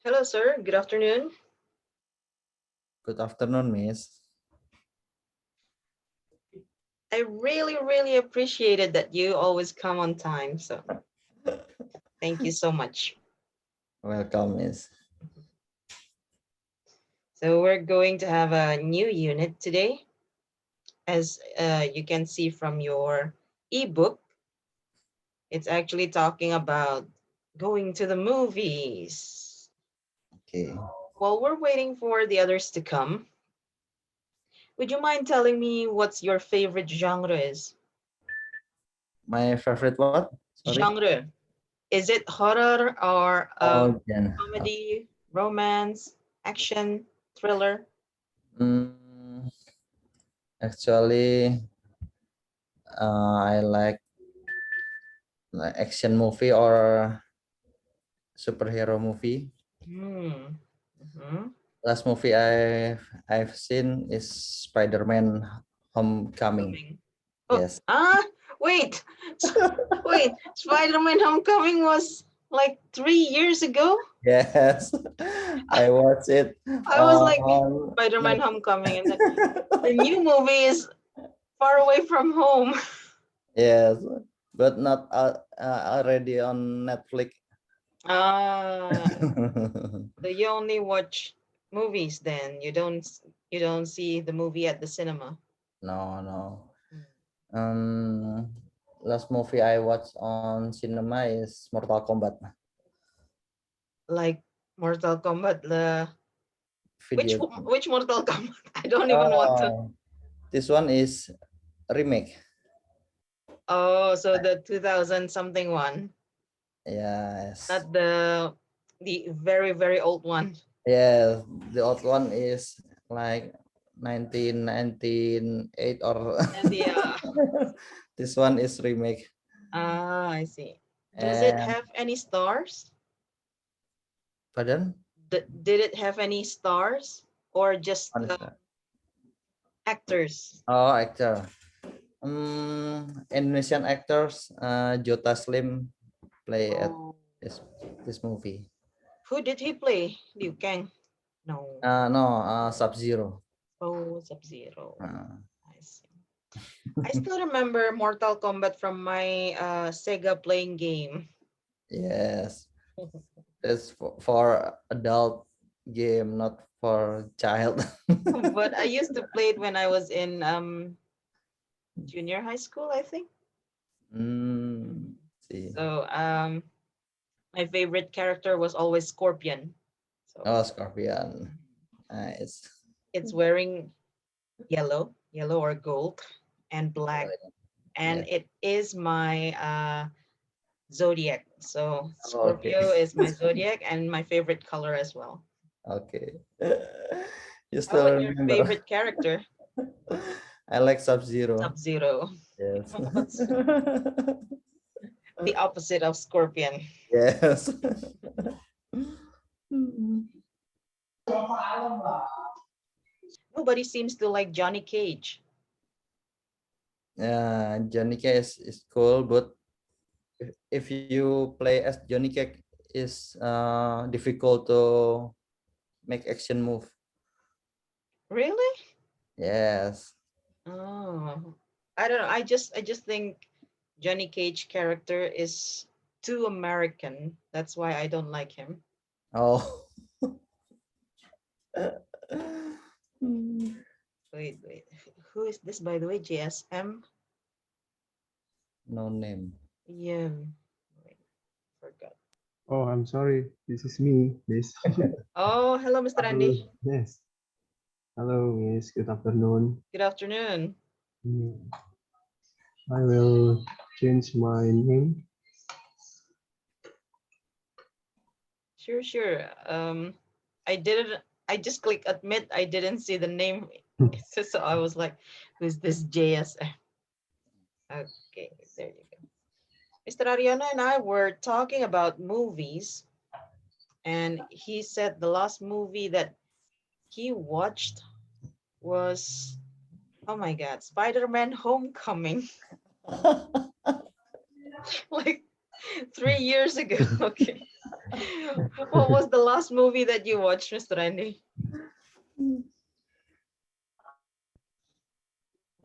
Hello, sir. Good afternoon. Good afternoon, Miss. I really appreciated that you always come on time. So thank you so much. Welcome, Miss. So we're going to have a new unit today. As you can see from your ebook, it's actually talking about going to the movies. Okay. While we're waiting for the others to come, would you mind telling me what's your favorite genre is? My favorite what? Sorry. Genre. Is it horror or Oh, Jen. comedy, romance, action, thriller? Mm, actually, I like action movie or superhero movie. Hmm. Mhm. Last movie I've seen is Spider-Man Homecoming. Coming. Oh, Yes. wait. Wait. Spider-Man Homecoming was like 3 years ago? Yes. I watched it I was like, on Spider-Man Net- Homecoming, and then the new movie is Far Away from Home. Yes, but not already on Netflix. Ah, so you only watch movies then. You don't see the movie at the cinema. No, no. Hmm. Last movie I watched on cinema is Mortal Kombat Like Mortal Kombat, the which video. which Mortal Kombat? I don't even want to. Oh, this one is remake. Oh, so the 2000 something one, Yes, not the very old one. yes. The old one is like 1998 or And the this one is remake. I see. Does it And have any stars? pardon? Did it have any stars or just What is that? actors? Oh, actor. Indonesian actors, Jota Slim play at Oh, this this movie. who did he play? Liu Kang? No. No, Sub Zero. Oh, Sub-Zero. Uh, I see. I still remember Mortal Kombat from my Sega playing game. yes, it's for adult game, not for child. But I used to play it when I was in junior high school, I think. mm, Mhm. see. So my favorite character was always Scorpion. So Oh, Scorpion. Nice. it's wearing yellow or gold and black, and Yes. it is my zodiac. So Oh, okay. Scorpio is my zodiac and my favorite color as well. Okay. You How still about your remember? favorite character? I like Sub Zero. Sub-Zero. Yes. What's the opposite of Scorpion? Yes. Nobody seems to like Johnny Cage. Yeah, Johnny Cage is cool, but if you play as Johnny Cage, is difficult to make action move. Really? Yes. Oh, I don't know. I just think Johnny Cage character is too American. That's why I don't like him. Oh. Wait. Who is this, by the way? JSM? No name. Yeah. Wait, forgot. Oh, I'm sorry. This is me, Miss. Oh, hello, Mr. Hello. Andy. Yes. Hello, Miss. Good afternoon. Good afternoon. Mm, I will change my name. Sure. I didn't. I just click admit. I didn't see the name, so I was like, "Who's this JSM?" Okay, there you go. Mr. Ariana and I were talking about movies, and he said the last movie that he watched was, oh my God, Spider-Man Homecoming, like 3 years ago. Okay. What was the last movie that you watched, Mr. Randy?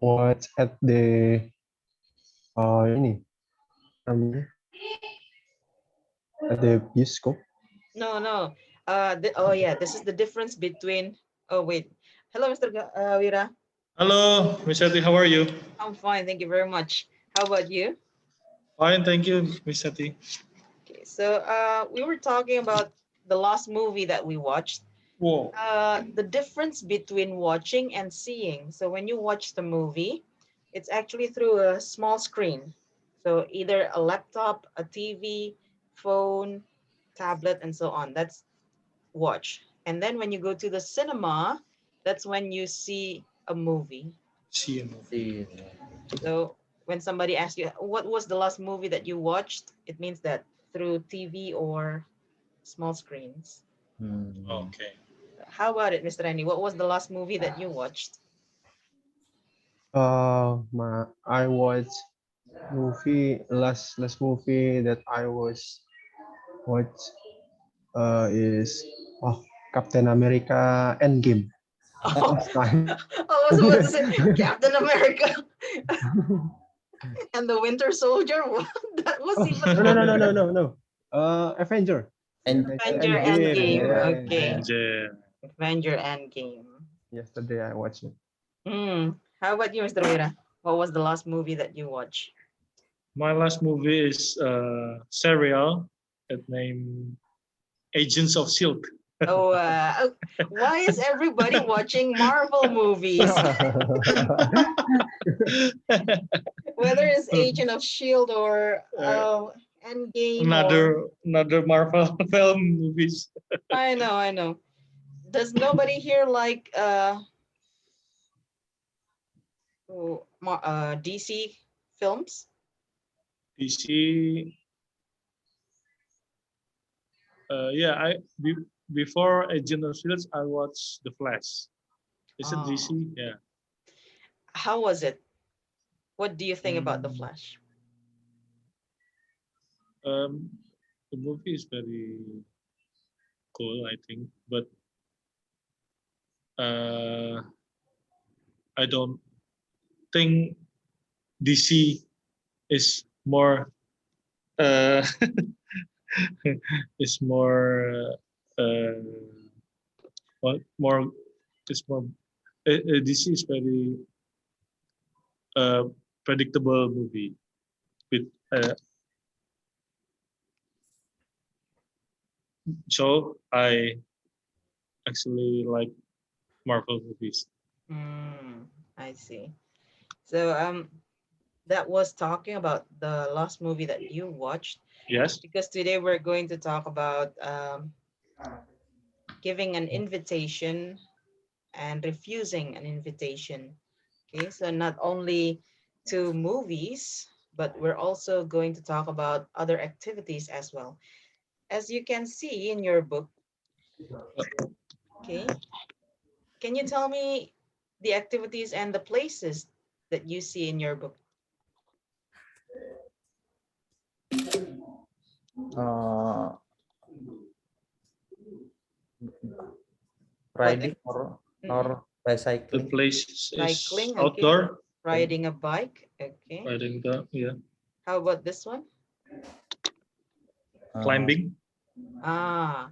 Watch at the ini namanya at the bioskop. No. Oh yeah, this is the difference between. Oh wait. Hello, Mr. Wira. Hello, Miss Eti, how are you? I'm fine, thank you very much. How about you? Fine, thank you, Miss Eti. Okay, so we were talking about the last movie that we watched. Whoa. The difference between watching and seeing. So when you watch the movie, it's actually through a small screen. So either a laptop, a TV, phone, tablet, and so on. That's watch. And then when you go to the cinema, that's when you see a movie. See you. See. So when somebody asks you, what was the last movie that you watched? It means that through TV or small screens. Okay. How about it, Mr. Randy? What was the last movie that you watched? I watched last movie that I watched is Captain America Endgame. Oh, Last time. I was about to say Captain America and the Winter Soldier. What? That was even No. Avenger. And Avenger Endgame. Endgame. Yeah. Okay, Angel. Avenger Endgame. Yesterday I watched it. How about you, Mr. Wira? What was the last movie that you watched? My last movie is serial that named Agents of Shield. Oh, why is everybody watching Marvel movies? Whether it's Agent of Shield or Endgame or another Marvel film movies. I know. Does nobody here like DC films? DC. Yeah, before Agent of Shield, I watched The Flash. Is it Oh. DC? Yeah. How was it? What do you think about The Mm. Flash? The movie is very cool, I think, but I don't think DC is more uh, is more what more is more DC is very uh, predictable movie with so I actually like Marvel movies. I see. So that was talking about the last movie that you watched, Yes. because today we're going to talk about giving an invitation and refusing an invitation. Okay, so not only to movies, but we're also going to talk about other activities as well. As you can see in your book, okay, can you tell me the activities and the places that you see in your book? uh, What riding Mhm. or The bicycling. place is Cycling, okay. outdoor. Riding a bike, okay. Riding the How about this one? climbing. Ah,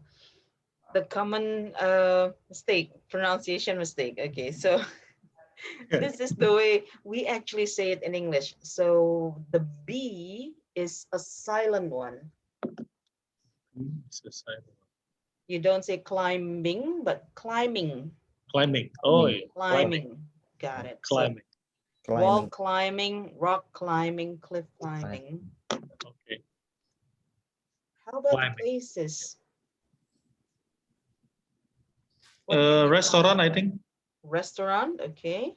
the common mistake, pronunciation mistake. Okay, so this is the way we actually say it in English. So the B is a silent one. You don't say climbing, but climbing. Climbing. Oh, yeah. Climbing. Got it. So Climbing. wall Climbing. climbing, rock climbing, cliff climbing. Okay. How about the Climbing. places? What can you tell Restaurant, me? I think. Restaurant, okay.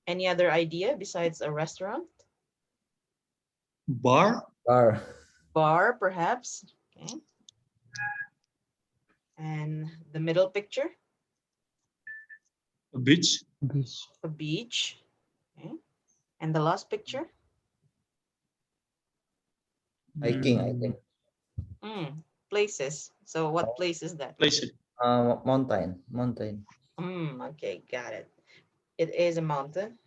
Any other idea besides a restaurant? Bar. Bar. Bar, perhaps. Okay. And the middle picture, Beach. a beach. Okay. And the last picture, Hiking, I think. Places. So what place is that? Place it. Mountain. Okay, got it. It is a mountain.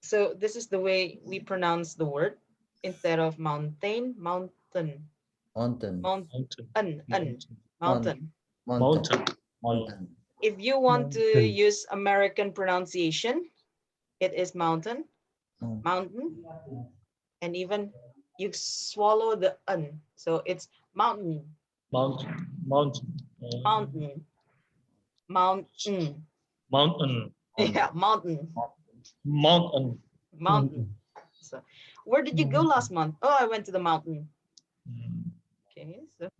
So this is the way we pronounce the word. Instead of mountain, mountain. Mountain. Mountain. Mountain. Mountain. Mountain. Mountain. If you want to Mountain. use American pronunciation, it is mountain, Mm. mountain, and even you swallow the "un," so it's mountain, Mountain. Mountain. mountain, mountain. Mountain. Yeah, mountain, Mountain. mountain. So, where did you go last month? Oh, I went to the mountain. Mm. Okay, so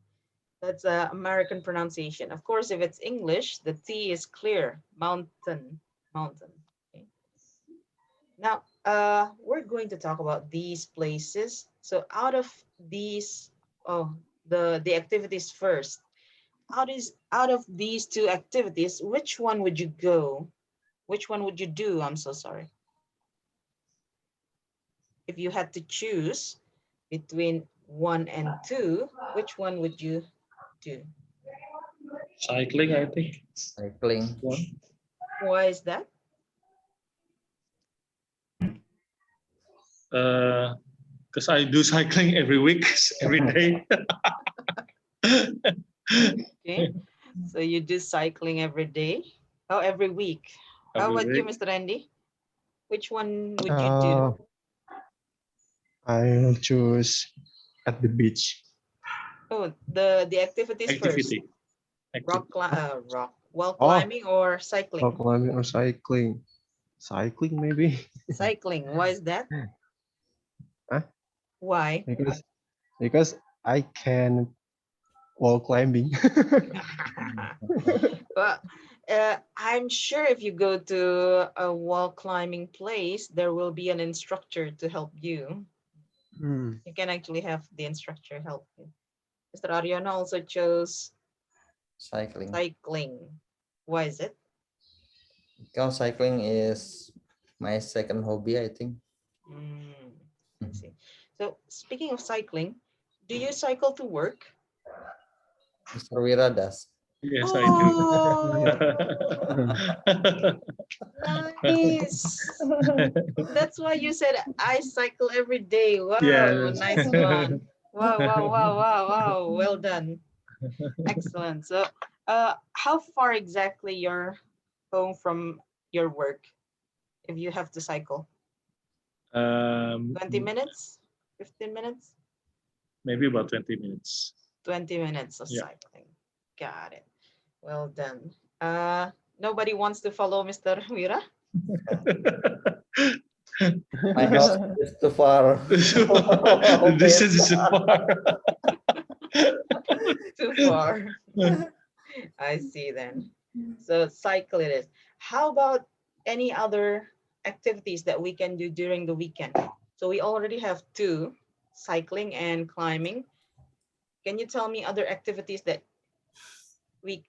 that's a American pronunciation. Of course, if it's English, the T is clear. Mountain, mountain. Okay. Now, we're going to talk about these places. So, out of these, the activities first. Out of these two activities, which one would you go? Which one would you do? I'm so sorry. If you had to choose between 1 and 2, which one would you do? Cycling, I think. Cycling. One. Why is that? Because I do cycling every week, every day. Okay, so you do cycling every day. Oh, every week. How Every about you, week. Mr. Andy? Which one would you do? I'll choose at the beach. Oh, the activities first. Activity. Wall Oh. climbing or Rock cycling? climbing or cycling. Cycling maybe. Cycling. Why is that? Huh? Why? Because I can wall climbing. Well, I'm sure if you go to a wall climbing place, there will be an instructor to help you. Hmm. You can actually have the instructor help you. Mr. Ariana also chose Cycling. cycling. Why is it? Because cycling is my second hobby, I think. I see. So speaking of cycling, do you cycle to work? Mr. Wira does. Yes, I do. Nice. That's why you said I cycle every day. Wow, Yes. nice one. Wow. Well done. Excellent. So, how far exactly you're home from your work if you have to cycle? 20 minutes? 15 minutes? Maybe about 20 minutes. 20 minutes of Yeah. cycling. Got it. Well done. Nobody wants to follow Mr. Wira? My house is too far. The distance is far. Too far. I see then. So cycle it is. How about any other activities that we can do during the weekend? So we already have 2, cycling and climbing. Can you tell me other activities that we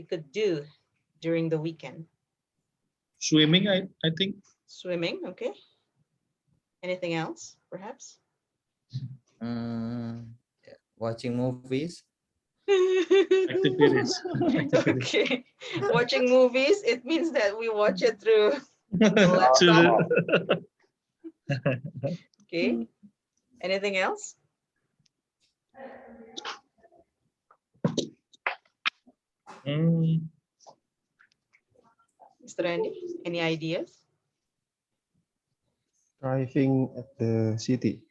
could do during the weekend? Swimming, I think. Swimming, okay. Anything else, perhaps? Watching movies. Activities. Okay. Watching movies, it means that we watch it through the laptop. Okay. Anything else? Mr. Andy, any ideas? Driving at the city.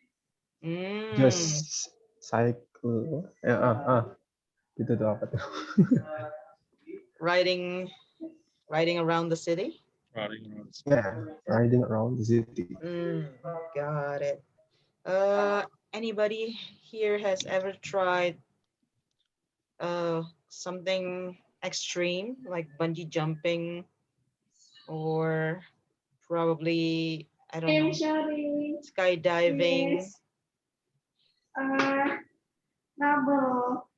Just cycle. Gitu tuh apa tuh? Riding around the city? Yeah, riding around the city. Got it. Anybody here has ever tried something extreme like bungee jumping or probably, I don't know, skydiving? Yes. Double.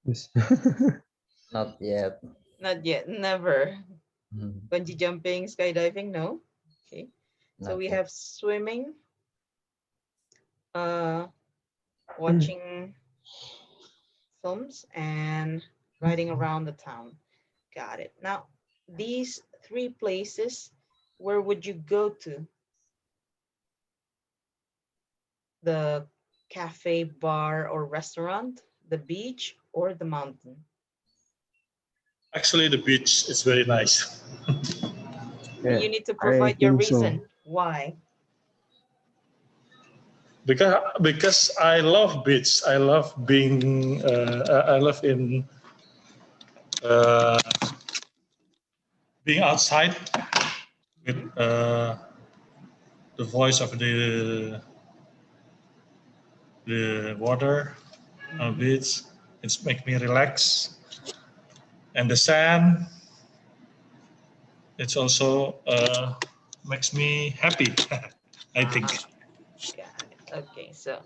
Yes. Not yet. Not yet, never. Mhm. Bungee jumping, skydiving, no. Okay. So Not we yet. have swimming, watching films and riding around the town. Got it. Now, these three places, where would you go to? The cafe, bar, or restaurant, the beach, or the mountain? Actually, the beach is very nice Yeah, You need to I provide your think so. reason. Why? because I love beach. I love being. I love in being outside with the voice of the water on Mhm. beach. It's make me relax, and the sand. It's also makes me happy. I think. Got it. Okay, so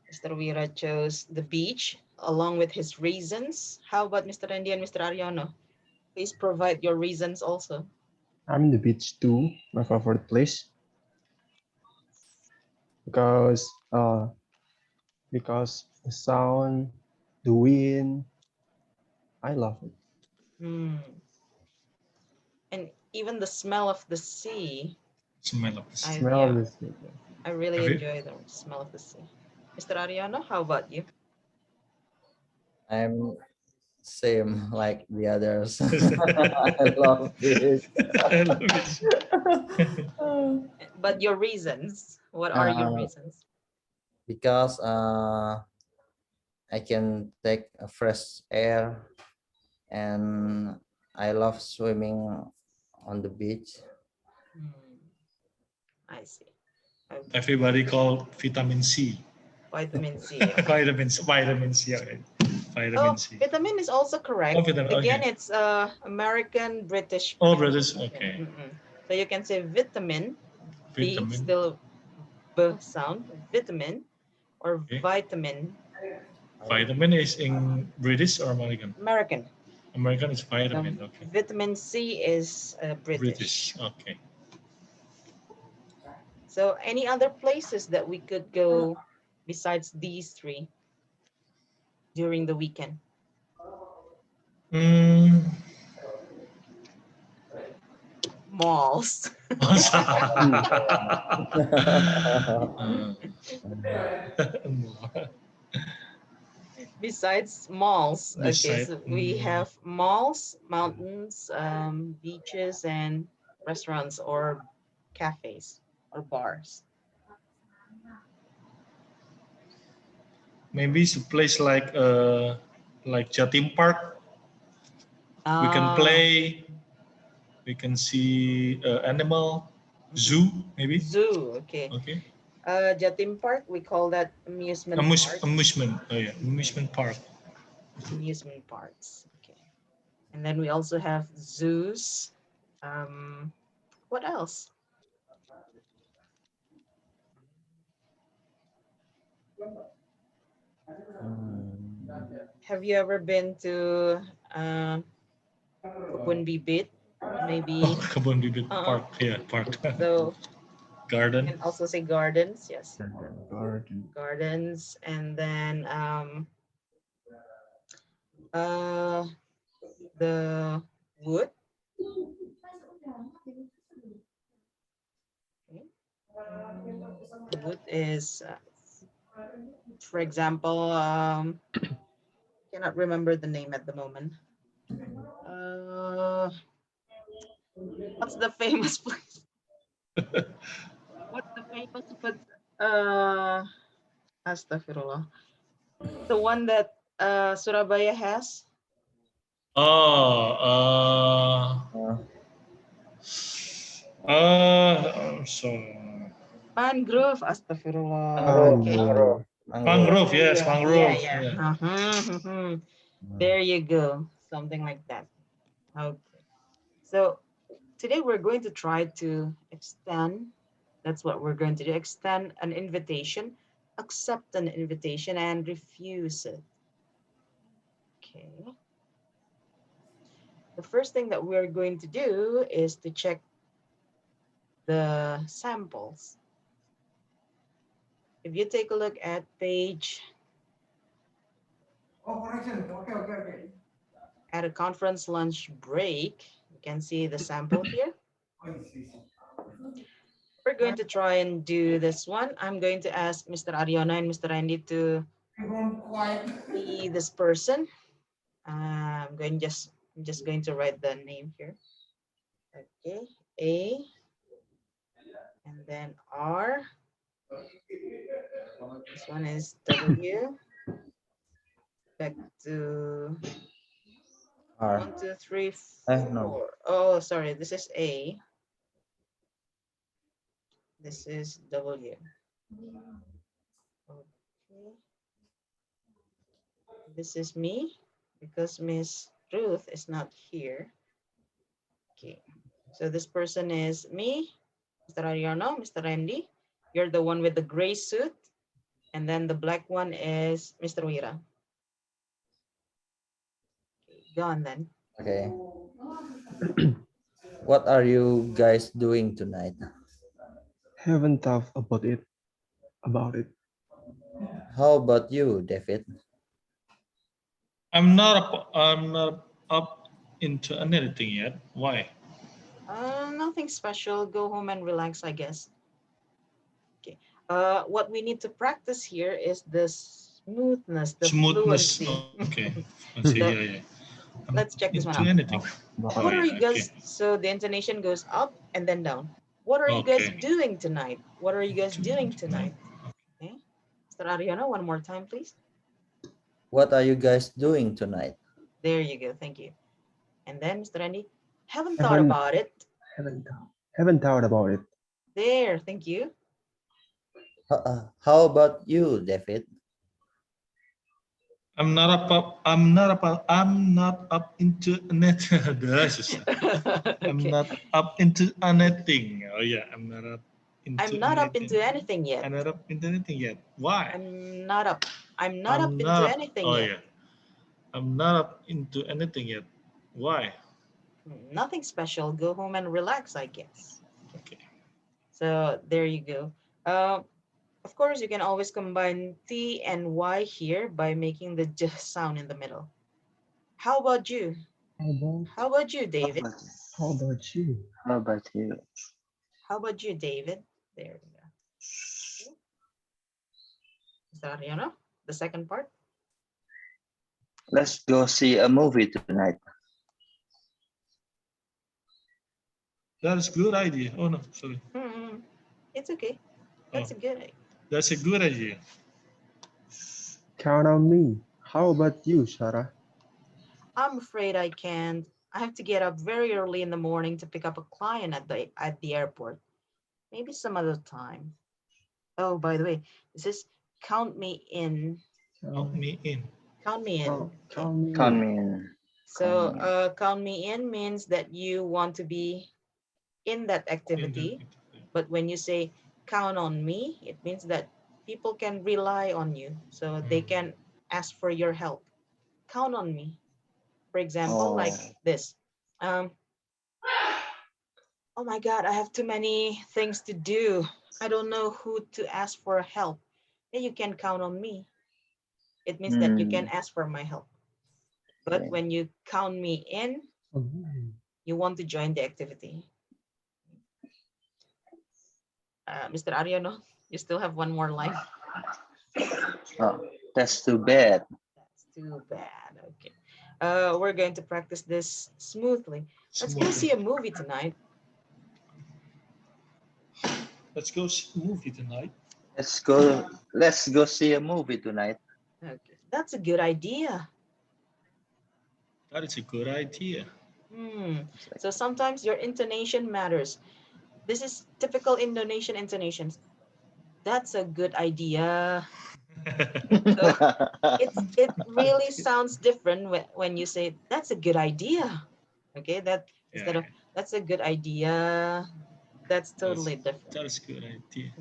Mr. Wira chose the beach along with his reasons. How about Mr. Randy and Mr. Ariano? Please provide your reasons also. I'm in the beach too, my favorite place. Because the sound, the wind, I love it. Hmm. And even the smell of the sea. Smell of the sea. Smell Yeah, of the sea. I really Have you- enjoy the smell of the sea. Mr. Ariano, how about you? I'm same like the others. I love this. I love it. But your reasons, what are your Uh, reasons? because I can take a fresh air and I love swimming on the beach. Hmm, I see. Okay. Everybody call vitamin C. Vitamin C. Okay. Vitamin C. Okay. Vitamin Oh, C. vitamin is also correct. Oh, vitamin. Again, Okay. it's American British Oh, brothers. pronunciation. Okay. So you can say vitamin, B Vitamin. still B sound, vitamin, or Okay. vitamin, Vitamin is in British or American? American. American is vitamin. Um, Okay. vitamin C is British. British. Okay. So any other places that we could go besides these three during the weekend? Mm. Malls. Besides malls. Okay, Beside. so we have malls, mountains, beaches, and restaurants or cafes or bars. Maybe it's a place like Jatim Park. We can Ah, play. We can see animal zoo maybe. zoo. Okay. Okay. Jatim Park, we call that amusement park. Amusement. Oh yeah, amusement park. Amusement parks. Okay. And then we also have zoos. What else? Have you ever been to Kebun Bibit? Oh, Maybe. Kebun Bibit Uh, Park. Yeah, park. so Garden. you can also say gardens. Yes, Garden. gardens. And then uh, the wood. Okay. The wood is, for example, cannot remember the name at the moment. Uh, what's the famous place? What's the famous food? Astaghfirullah. The one that Surabaya has? Oh, so Mangrove. Astaghfirullah. Okay. Mangrove. mangrove. Yes, Yeah, mangrove. yeah. Yeah. There you go. Something like that. Okay. So today we're going to try to extend. That's what we're going to do. Extend an invitation, accept an invitation, and refuse it. Okay. The first thing that we're going to do is to check the samples. If you take a look at page at a conference lunch break, you can see the sample here. We're going to try and do this one. I'm going to ask Mr. Ariana and Mr. Randy to be this person. I'm just going to write the name here. Okay, A, and then R. This one is W. Back to R. 1, 2, 3, No. 4. Oh, sorry, this is A. This is W. Okay. This is me because Miss Ruth is not here. Okay, so this person is me, Mr. Ariano, Mr. Randy. You're the one with the gray suit. And then the black one is Mr. Wira. Okay, go on then. Okay. What are you guys doing tonight? Haven't thought about it. How about you, David? I'm not up into anything yet. Why? Nothing special. Go home and relax, I guess. Okay. What we need to practice here is the smoothness, the Smoothness. fluency. Okay. Let's see. The- Yeah. Let's check this one Into out. anything. What are you yeah, guys? So the intonation goes up and then down. What are you guys Okay. doing tonight? What are you guys doing tonight? Okay. Mr. Ariano, one more time, please. What are you guys doing tonight? There you go. Thank you. And then, Mr. Randy, haven't thought about it. Haven't thought about it. There. Thank you. How about you, David? I'm not up into anything. I'm Okay. not up into anything. Oh yeah, I'm not up into I'm not up into anything yet. I'm not up into anything yet. Why? I'm not up. I'm not up into anything oh yet. yeah. I'm not up into anything yet. Why? Nothing special. Go home and relax, I guess. Okay. So there you go. Of course, you can always combine T and Y here by making the J sound in the middle. How about you? How about you, David? How about you? How about you? How about you, David? There we go. Mr. Ariano, the second part. Let's go see a movie tonight. That is good idea. Oh no, sorry. It's okay. That's a good idea. That's a good idea. Count on me. How about you, Sarah? I'm afraid I can't. I have to get up very early in the morning to pick up a client at the airport. Maybe some other time. Oh, by the way, this is count me in. Count me in. Count me in. Count me Count in. me in. So count me in means that you want to be in that activity. But when you say count on me, it means that people can rely on you. So they can ask for your help. Count on me. For example, like this. Oh my God, I have too many things to do. I don't know who to ask for help. Then you can count on me. It means that you can ask for my help. But when you count me in, you want to join the activity. Mr. Ariano, you still have one more line. Oh, that's too bad. That's too bad. Okay. We're going to practice this smoothly. Let's go see a movie tonight. Let's go see a movie tonight. Let's go see a movie tonight. Okay, that's a good idea. That is a good idea. So sometimes your intonation matters. This is typical Indonesian intonations. That's a good idea. So it really sounds different when you say that's a good idea. Okay, instead of that's a good idea, that's totally different. That is a good idea.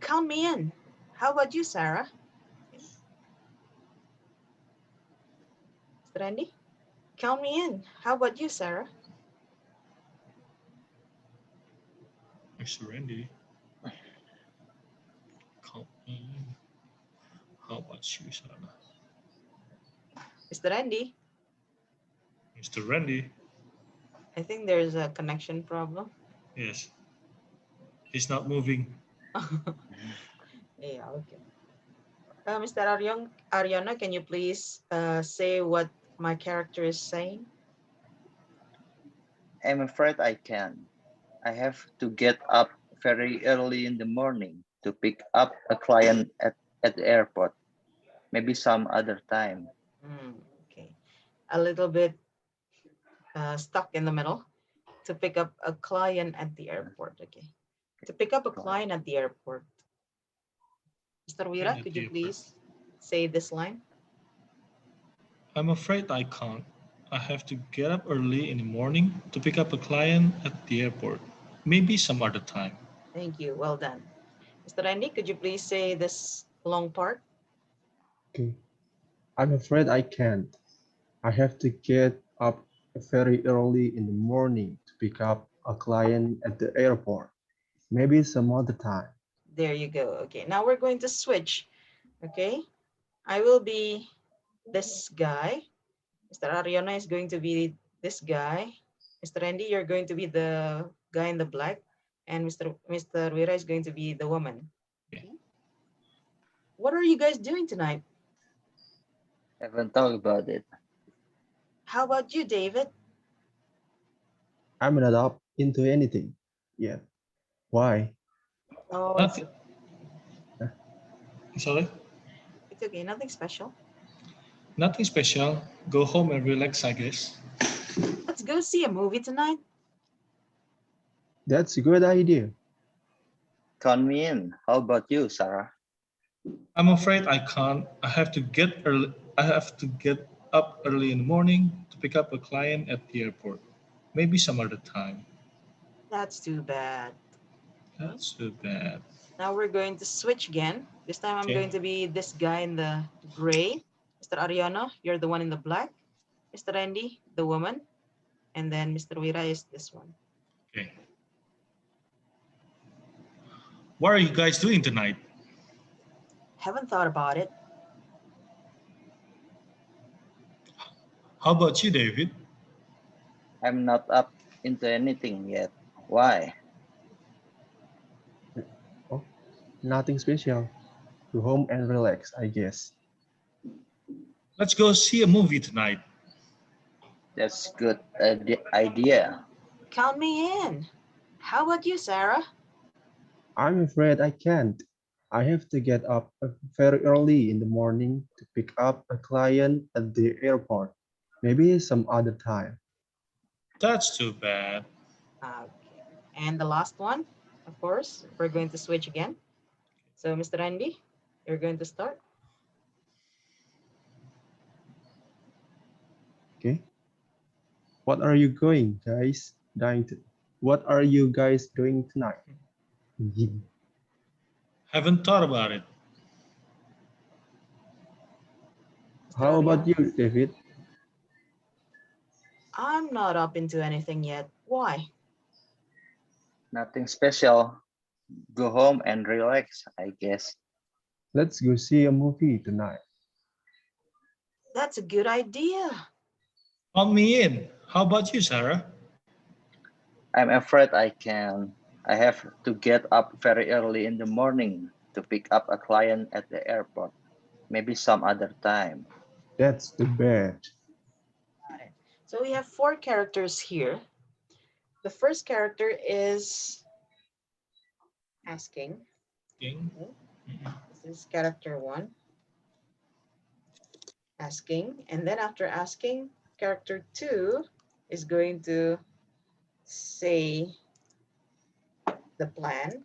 Count me in. How about you, Sarah? Mr. Randy? Count me in. How about you, Sarah? Mr. Randy. you, Sarah? Mr. Randy, Mr. Randy. I think there's a connection problem. Yes. He's not moving. Yeah, okay. Mr. Ariana, can you please say what my character is saying? I'm afraid I can. I have to get up very early in the morning to pick up a client at the airport. Maybe some other time. Okay, a little bit stuck in the middle. To pick up a client at the airport. Okay, to pick up a client at the airport. Mr. Wira, At could the you airport. please say this line? I'm afraid I can't. I have to get up early in the morning to pick up a client at the airport. Maybe some other time. Thank you. Well done. Mr. Randy, could you please say this long part? Okay. I'm afraid I can't. I have to get up very early in the morning to pick up a client at the airport. Maybe some other time. There you go. Okay, now we're going to switch. Okay, I will be this guy. Mr. Ariana is going to be this guy. Mr. Randy, you're going to be the guy in the black. And Mr. Wira is going to be the woman. Okay. What are you guys doing tonight? Haven't thought about it. How about you, David? I'm not up into anything yet. Why? Oh, Nothing. Sorry? it's okay. Nothing special. Nothing special. Go home and relax, I guess. Let's go see a movie tonight. That's a good idea. Count me in. How about you, Sarah? I'm afraid I can't. I have to get up early in the morning to pick up a client at the airport. Maybe some other time. That's too bad. That's too bad. Now we're going to switch again. This time I'm Okay. going to be this guy in the gray. Mr. Ariana, you're the one in the black. Mr. Randy, the woman. And then Mr. Wira is this one. Okay. What are you guys doing tonight? Haven't thought about it. How about you, David? I'm not up into anything yet. Why? Oh, nothing special. Go home and relax, I guess. Let's go see a movie tonight. That's good idea. Count me in. How about you, Sarah? I'm afraid I can't. I have to get up very early in the morning to pick up a client at the airport. Maybe some other time. That's too bad. Okay. And the last one, of course, we're going to switch again. So, Mr. Randy, you're going to start. Okay. What are you guys doing tonight? Haven't thought about it. Mr. How about Ariana? you, David? I'm not up into anything yet. Why? Nothing special. Go home and relax, I guess. Let's go see a movie tonight. That's a good idea. Count me in. How about you, Sarah? I'm afraid I can. I have to get up very early in the morning to pick up a client at the airport. Maybe some other time. That's too bad. Got it. So we have 4 characters here. The first character is asking. Okay. This is character 1. Asking. And then after asking, character 2 is going to say the plan.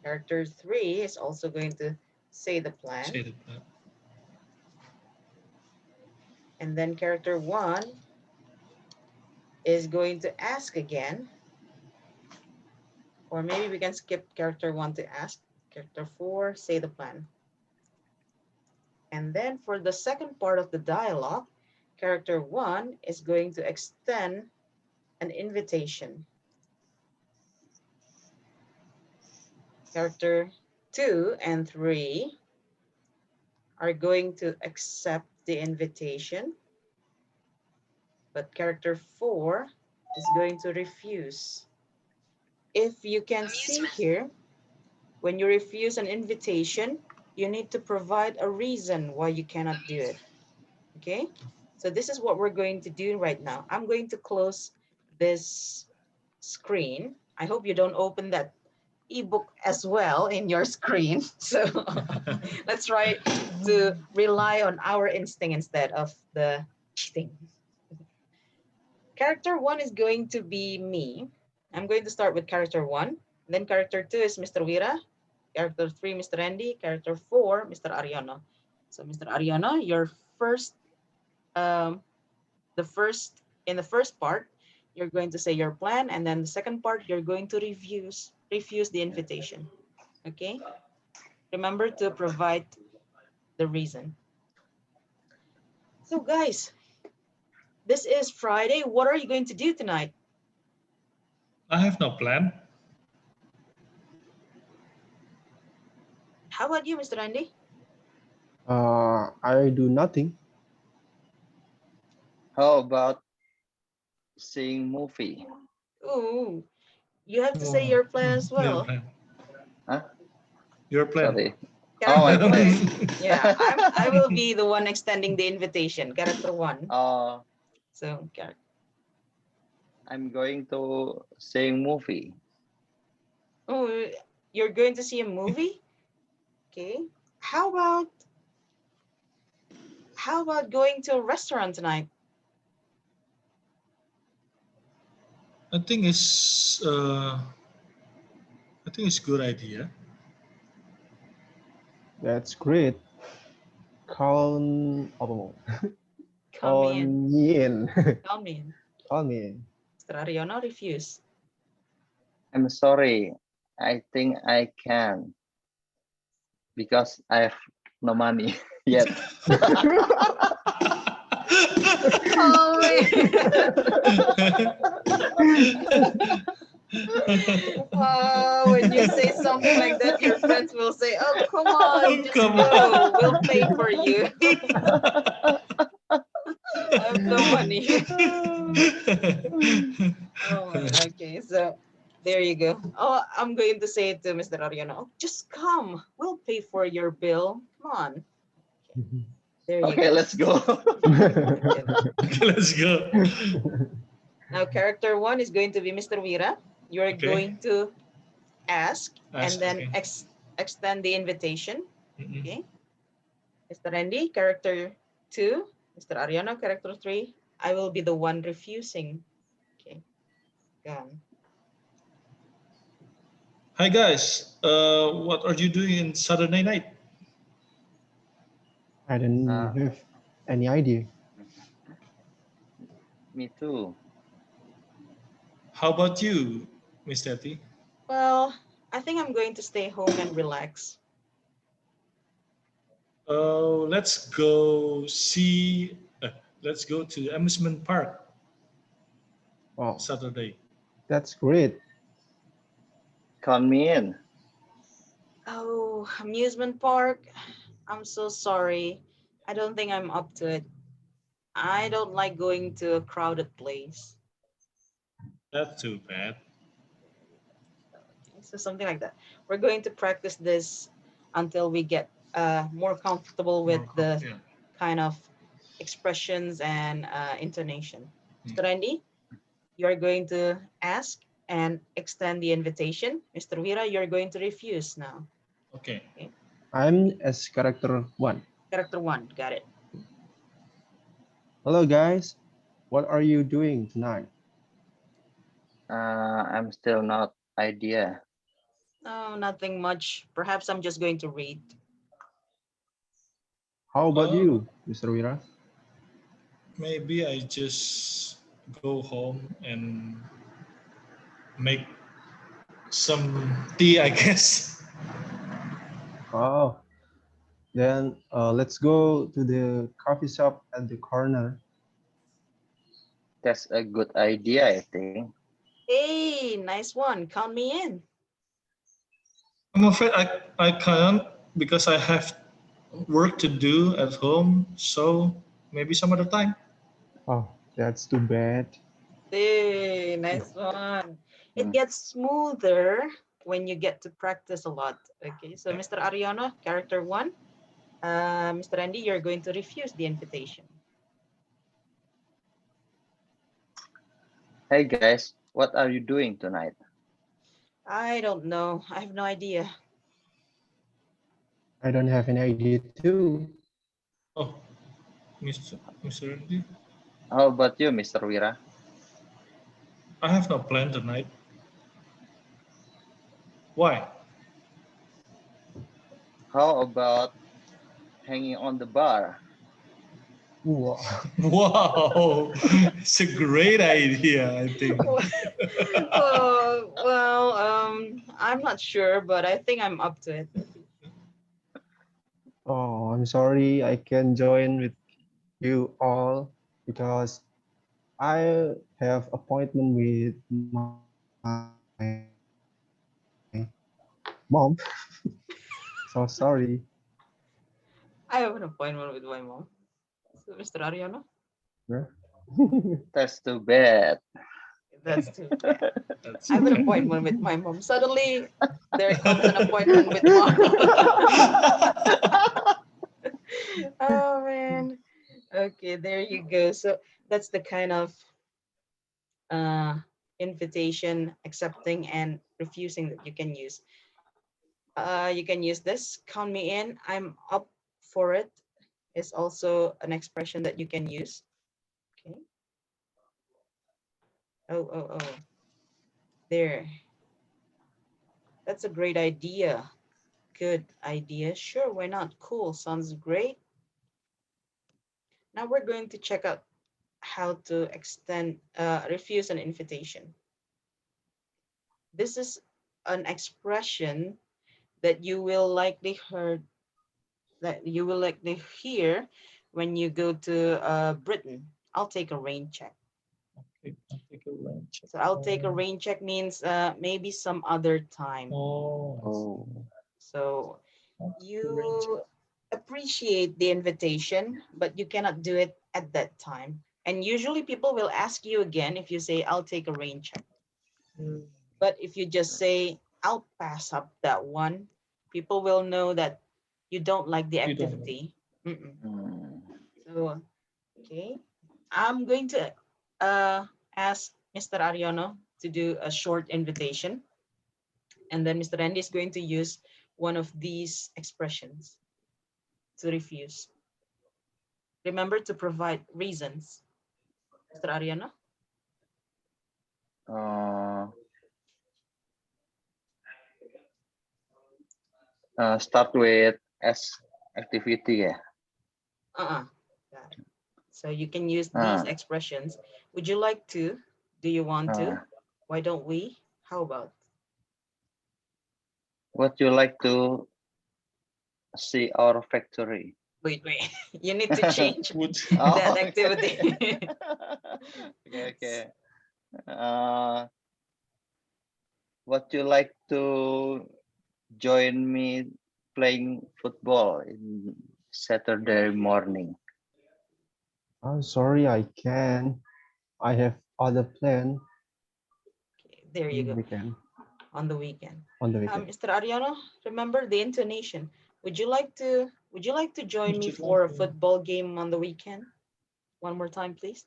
Character 3 is also going to say the plan. Say the plan. And then character 1 is going to ask again. Or maybe we can skip character 1 to ask. Character 4, say the plan. And then for the second part of the dialogue, character 1 is going to extend an invitation. Character 2 and 3 are going to accept the invitation, but character 4 is going to refuse. If you can see here, when you refuse an invitation, you need to provide a reason why you cannot do it. Okay, so this is what we're going to do right now. I'm going to close this screen. I hope you don't open that ebook as well in your screen. So let's try to rely on our instinct instead of the cheating. Character 1 is going to be me. I'm going to start with character 1. Then character 2 is Mr. Wira. Character 3, Mr. Andy. Character 4, Mr. Ariano. So Mr. Ariano, your first, in the first part, you're going to say your plan, and then the second part, you're going to refuse the invitation. Okay? Remember to provide the reason. So guys, this is Friday. What are you going to do tonight? I have no plan. How about you, Mr. Andy? I do nothing. How about seeing movie? Ooh, you have to say your plan as Your well. plan. Huh? Your plan. Sorry. Character my one. plan. Yeah, I will be the one extending the invitation. Character 1. So character. I'm going to seeing movie. Oh, you're going to see a movie? Okay. How about going to a restaurant tonight? I think it's a good idea. That's great. Call apa mau? Come in. Onion. Come in. Call me. Mr. Ariano refuse. I'm sorry. I think I can because I have no money yet. Oh, when you say something like that, your friends will say, "Oh, come on, just Come go. We'll pay for you." I have no money. Oh, okay. So there you go. Oh, I'm going to say to Mr. Ariano, just come. We'll pay for your bill. Come on. There you Okay, go. let's go. Let's go. Now, character 1 is going to be Mr. Wira. You're Okay. going to ask and then Okay. extend the invitation. Mm-mm. Okay. Mr. Randy, character 2. Mr. Ariano, character 3. I will be the one refusing. Okay. Go on. Hi guys. What are you doing in Saturday night? I don't have any idea. Me too. How about you, Mr. T? Well, I think I'm going to stay home and relax. Let's go see. Let's go to the amusement park Wow, Saturday. that's great. Count me in. Oh, amusement park. I'm so sorry. I don't think I'm up to it. I don't like going to a crowded place. That's too bad. So something like that. We're going to practice this until we get more comfortable with the Yeah. kind of expressions and intonation. Hmm. Mr. Randy, you are going to ask and extend the invitation. Mr. Wira, you're going to refuse now. Okay. I'm as character 1. Character 1, got it. Hello guys, what are you doing tonight? I'm still not idea. No, nothing much. Perhaps I'm just going to read. How about you, Mr. Wira? Maybe I just go home and make some tea, I guess. Oh, then let's go to the coffee shop at the corner. That's a good idea, I think. Hey, nice one. Count me in. I'm afraid I can't because I have work to do at home, so maybe some other time. Oh, that's too bad. Hey, nice one. It Mm. gets smoother when you get to practice a lot. Okay, so Mr. Ariano, character one. Mr. Andy, you're going to refuse the invitation. Hey guys, what are you doing tonight? I don't know. I have no idea. I don't have any idea too. Oh, Mr. Andy, How about you, Mr. Wira? I have no plan tonight. Why? How about hanging on the bar? Wow. Wow, it's a great idea, I think. I'm not sure, but I think I'm up to it. Oh, I'm sorry I can't join with you all because I have appointment with my mom. So sorry. I have an appointment with my mom. So, Mr. Ariano, Yeah. That's too bad. that's too bad. That's I have an okay. appointment with my mom. Suddenly, there comes an appointment with mom. Oh man. Okay, there you go. So that's the kind of uh, invitation accepting and refusing that you can use. You can use this. Count me in. I'm up for it. Is also an expression that you can use. Okay. Oh. There. That's a great idea. Good idea. Sure, why not? Cool. Sounds great. Now we're going to check out how to refuse an invitation. This is an expression that you will likely hear when you go to Britain. I'll take a rain check. Okay, I'll take a lunch. So I'll take a rain check means maybe some other time. Oh, Oh, So I'll take a rain check. you appreciate the invitation, but you cannot do it at that time. And usually people will ask you again if you say, I'll take a rain check. Mm, But if you just say, I'll pass up that one, people will know that you don't like the You don't know. activity. Mm-mm. mm. So, okay. I'm going to ask Mr. Ariono to do a short invitation. And then Mr. Randy is going to use one of these expressions to refuse. Remember to provide reasons. Mr. Ariono? Uh, Start with S activity. Yeah. Uh-uh. Got it. So you can use these Uh, expressions. Would you like to? Do you want uh, to? Why don't we? How about? what you like to see our factory? Wait. You need to change Would that Oh, activity. okay. Uh, what you like to join me playing football in Saturday morning? I'm sorry I can't. I have other plan There you go. weekend On the weekend. on the weekend. Mr. Ariano, remember the intonation. Would you like to join would me you for like a to? football game on the weekend? One more time, please.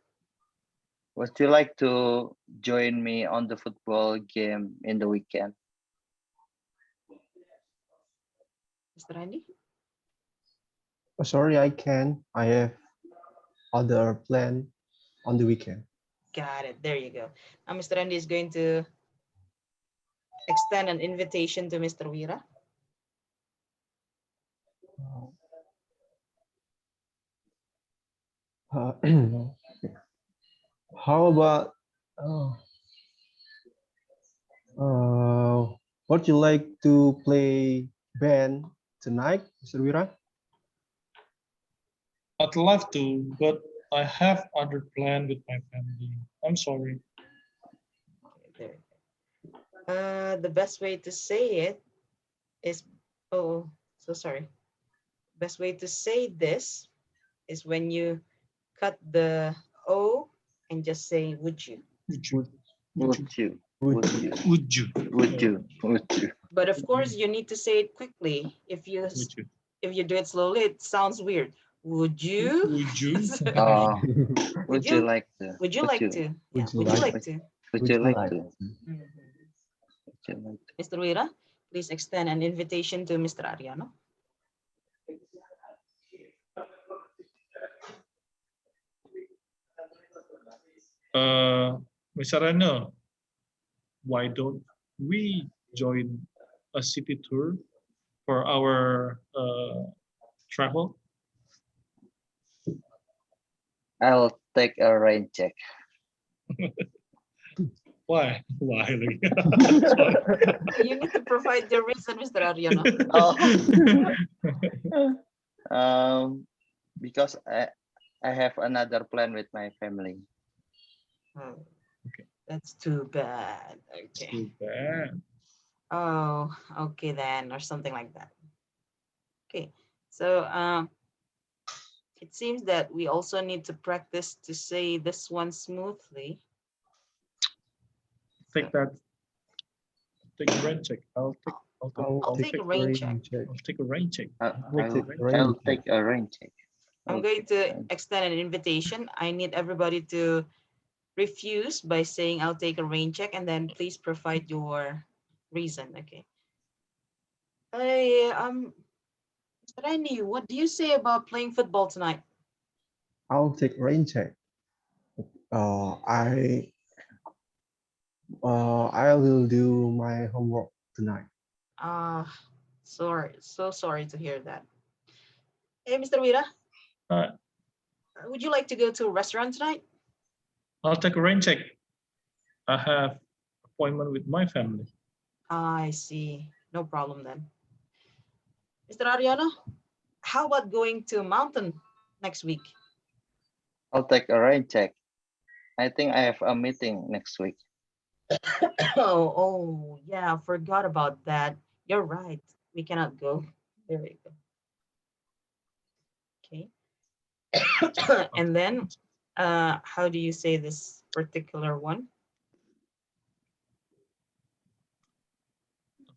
Would you like to join me on the football game in the weekend? Mr. Andy? Oh, sorry I can't. I have other plan on the weekend. Got it. There you go. Now Mr. Andy is going to extend an invitation to Mr. Wira. Uh, how about uh, would you like to play band tonight, Mr. Wira? I'd love to, but I have other plan with my family. I'm sorry. Okay, there. The best way to say it is, oh, so sorry. best way to say this is when you cut the O and just say would you. Would you? Would you? Would Would you? Would you? Would you? Would you? But of course, you need to say it quickly. If you do it slowly, it sounds weird. Would you? Would you? Would you like to? Would you like to? Yeah. Would you like to? Would you like to? Mhm. Would you like to? Mr. Wira, please extend an invitation to Mr. Ariano. Mr. Rano, why don't we join a city tour for our travel? I'll take a rain check. Why? Why? You need to provide your reason, Mr. Ariano. Because I have another plan with my family. Oh, Okay. that's too bad. Okay. Too bad. Oh, okay then, or something like that. Okay, so it seems that we also need to practice to say this one smoothly. Take that. Take a rain check. I'll take a rain check. I'll take a rain check. I'll take a rain check. I'm going to extend an invitation. I need everybody to refuse by saying I'll take a rain check, and then please provide your reason. Okay. Hey, Mr. Randy, what do you say about playing football tonight? I'll take rain check. I will do my homework tonight. Sorry, so sorry to hear that. Hey, Mr. Wira, would you like to go to a restaurant tonight? I'll take a rain check. I have appointment with my family. I see. No problem then. Mr. Ariano, how about going to a mountain next week? I'll take a rain check. I think I have a meeting next week. Oh, yeah, forgot about that. You're right. We cannot go. There we go. Okay. And then, how do you say this particular one?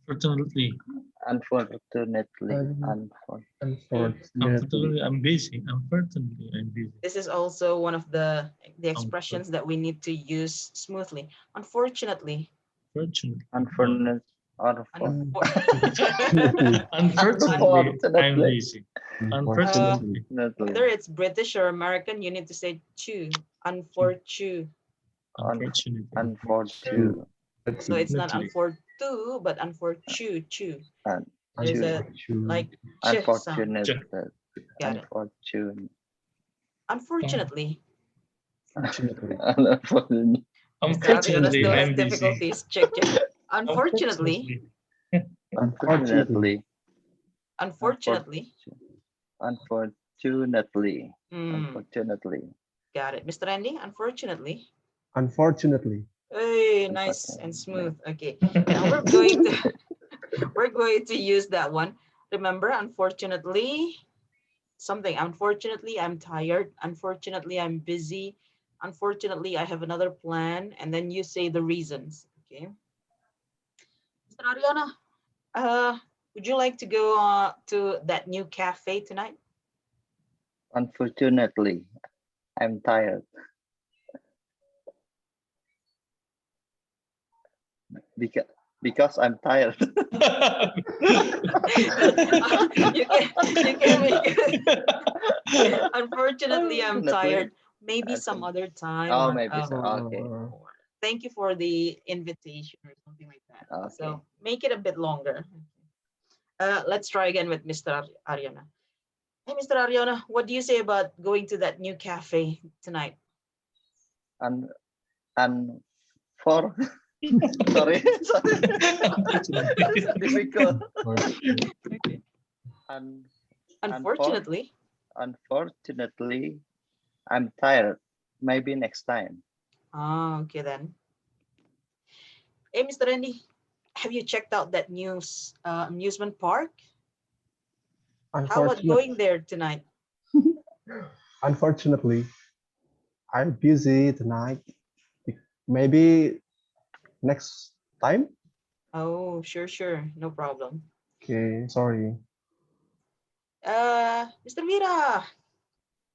Unfortunately, I'm busy. Unfortunately, I'm busy. This is also one of the expressions that we need to use smoothly. Unfortunately. Unfortunately, I'm busy. Unfortunately. Whether it's British or American, you need to say chew. Unfortunately. So it's not unfortunate, but unfortunate. Chew. There's a like sound. Got it. Unfortunately. Unfortunately, still has I'm busy. difficulties. Check. Unfortunately. Unfortunately. Got it. Mr. Andy, unfortunately. Hey, nice and smooth. Okay. Now we're going to use that one. Remember, unfortunately, something. Unfortunately, I'm tired. Unfortunately, I'm busy. Unfortunately, I have another plan. And then you say the reasons. Okay. Mr. Ariana, would you like to go to that new cafe tonight? Unfortunately, I'm tired. Because I'm tired. you can make it. Unfortunately, I'm tired. Maybe some other time. Oh, maybe so. Okay. Thank you for the invitation or something like that. Okay. So make it a bit longer. Let's try again with Mr. Ariana. Hey, Mr. Ariana, what do you say about going to that new cafe tonight? And for sorry. Difficult. Okay. Unfortunately, I'm tired. Maybe next time. Okay then. Hey, Mr. Randy, have you checked out that new amusement park? How about going there tonight? Unfortunately, I'm busy tonight. Maybe next time. Oh, sure, no problem. Okay, sorry. Mr. Mira,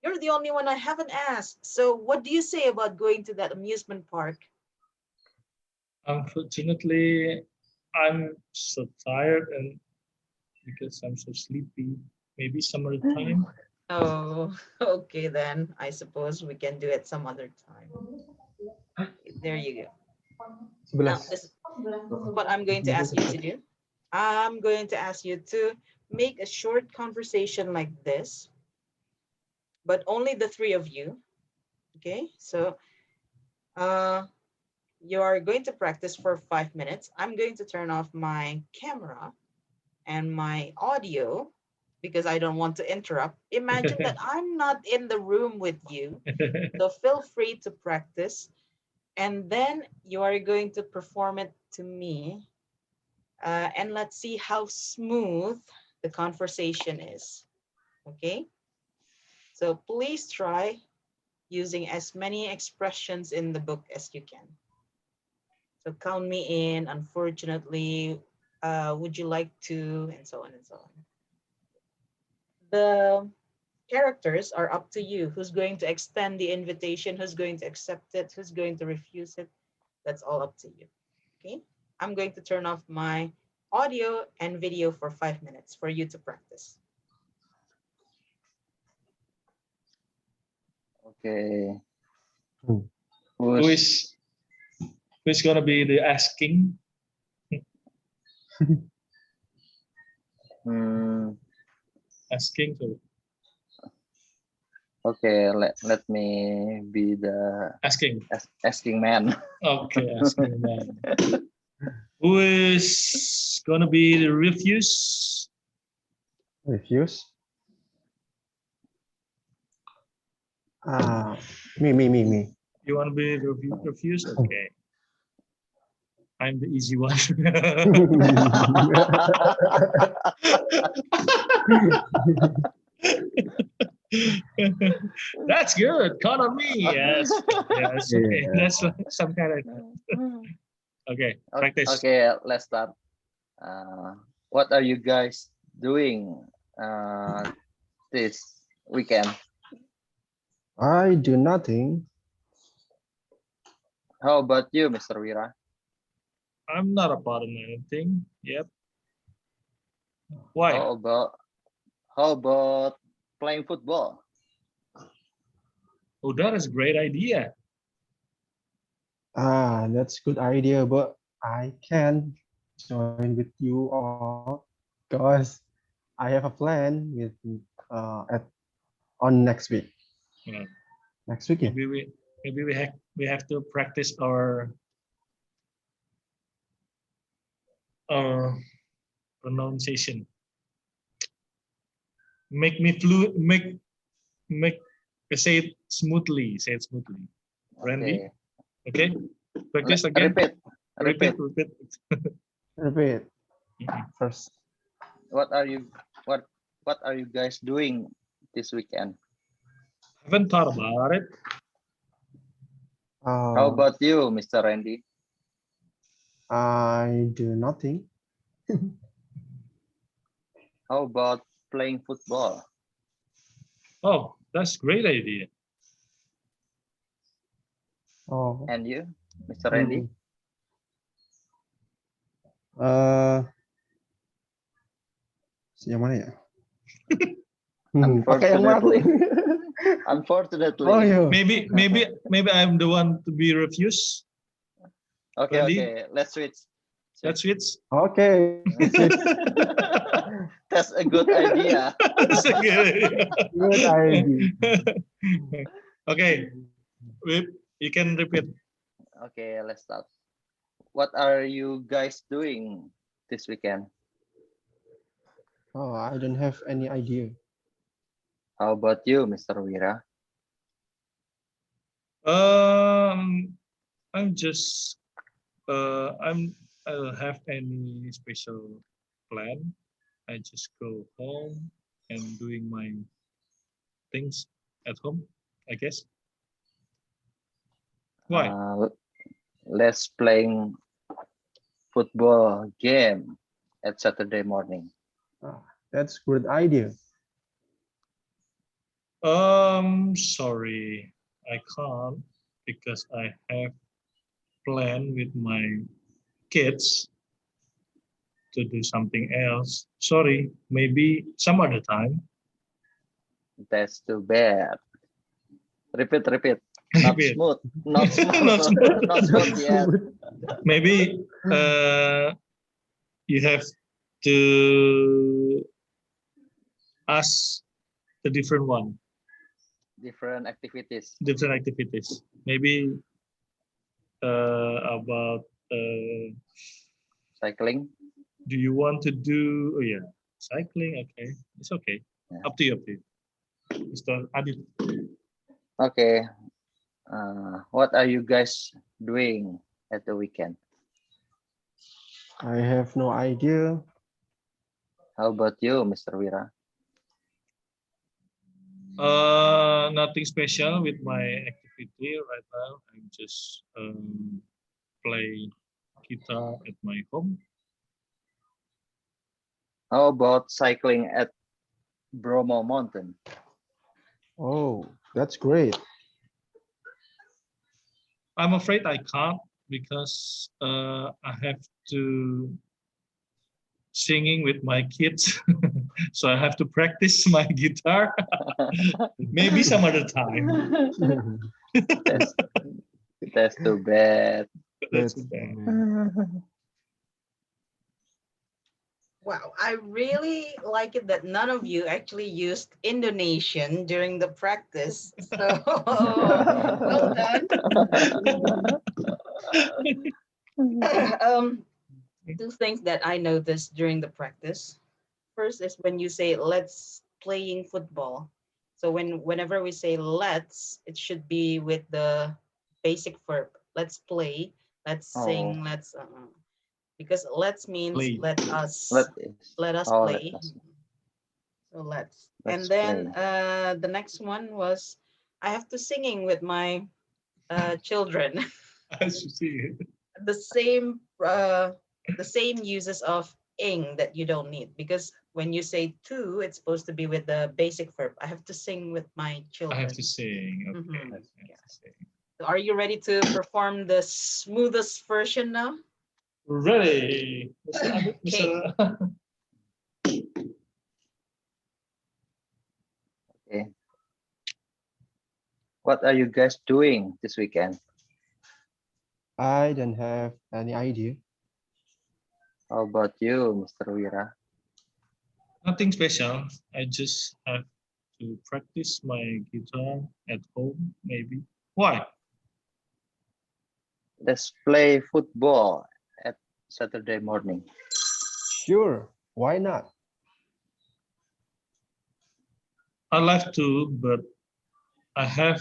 you're the only one I haven't asked. So what do you say about going to that amusement park? Unfortunately, I'm so tired and because I'm so sleepy. Maybe some other time. Oh, okay then. I suppose we can do it some other time. There you go. Now, 11. this is what I'm going to ask you to do. I'm going to ask you to make a short conversation like this, but only the three of you. Okay, so you are going to practice for 5 minutes. I'm going to turn off my camera and my audio because I don't want to interrupt. Imagine that I'm not in the room with you. So feel free to practice. And then you are going to perform it to me. And let's see how smooth the conversation is. Okay? So please try using as many expressions in the book as you can. So count me in, unfortunately, would you like to, and so on and so on. The characters are up to you. Who's going to extend the invitation? Who's going to accept it? Who's going to refuse it? That's all up to you. Okay. I'm going to turn off my audio and video for 5 minutes for you to practice. Okay. Hmm. Who is gonna be the asking? Hmm. Asking. So Okay. Let me be the asking. asking man. Okay, asking man. Who is gonna be the refuse? Refuse. Me. You wanna be the refuse? Okay. I'm the easy one. That's good. Count on me. Yes. Yes. Okay. Yeah. That's some kind of. Okay. Practice. Okay. Let's start. What are you guys doing this weekend? I do nothing. How about you, Mr. Wira? I'm not a part of anything yet. Why? How about playing football? Oh, that is a great idea. That's good idea, but I can join with you all because I have a plan with at on next week. Yeah. Next week, yeah. Maybe we have to practice our pronunciation. Make me fluent. Make say it smoothly. Say it smoothly. Randy. Okay. Practice again. Repeat. Repeat. Repeat first. What are you guys doing this weekend? Haven't thought about it. How about you, Mr. Randy? I do nothing. How about playing football? Oh, that's a great idea. Oh. And you, Mr. Randy? Yang mana ya? Unfortunately. Pakai yang mana tuh? Unfortunately. Oh, iya. Maybe I'm the one to be refused. Okay, Randy? okay. Let's switch. Let's switch. Okay. That's a good idea. That's a good idea. Good idea. Okay, you can repeat. Okay, let's start. What are you guys doing this weekend? Oh, I don't have any idea. How about you, Mr. Wira? I'm just I don't have any special plan. I just go home and doing my things at home, I guess. Why? Let's playing football game at Saturday morning. That's a good idea. Sorry, I can't because I have planned with my kids to do something else. Sorry, maybe some other time. That's too bad. Repeat. Not Repeat. smooth. Not smooth. Not smooth. Not smooth yet. Maybe you have to ask the different one, Different activities. different activities. Maybe about Cycling. do you want to do? Oh yeah, cycling. Okay, it's okay. Yeah. Up to you, Mr. Adit. Okay. What are you guys doing at the weekend? I have no idea. How about you, Mr. Wira? Nothing special with my activity right now. I'm just play guitar at my home. How about cycling at Bromo Mountain? Oh, that's great. I'm afraid I can't because I have to singing with my kids, so I have to practice my guitar. Maybe some other time. That's too bad. That's That's bad. Wow, I really like it that none of you actually used Indonesian during the practice. So well done. Two things that I noticed during the practice. First is when you say let's playing football. So whenever we say let's, it should be with the basic verb. Let's play, let's sing, Oh, let's because let's means Play. let us let play. us So let's. let's And then play. the next one was I have to singing with my children. As you see. the same uh, the same uses of ing that you don't need because when you say to, it's supposed to be with the basic verb. I have to sing with my I children. have to sing. Okay. Mhm. I have Yeah. to sing. So are you ready to perform the smoothest version now? Ready, Mr. Adit, Okay. Mr. Okay. What are you guys doing this weekend? I don't have any idea. How about you, Mr. Wira? Nothing special. I just have to practice my guitar at home, maybe. Why? Let's play football at Saturday morning. Sure, why not? I like to, but I have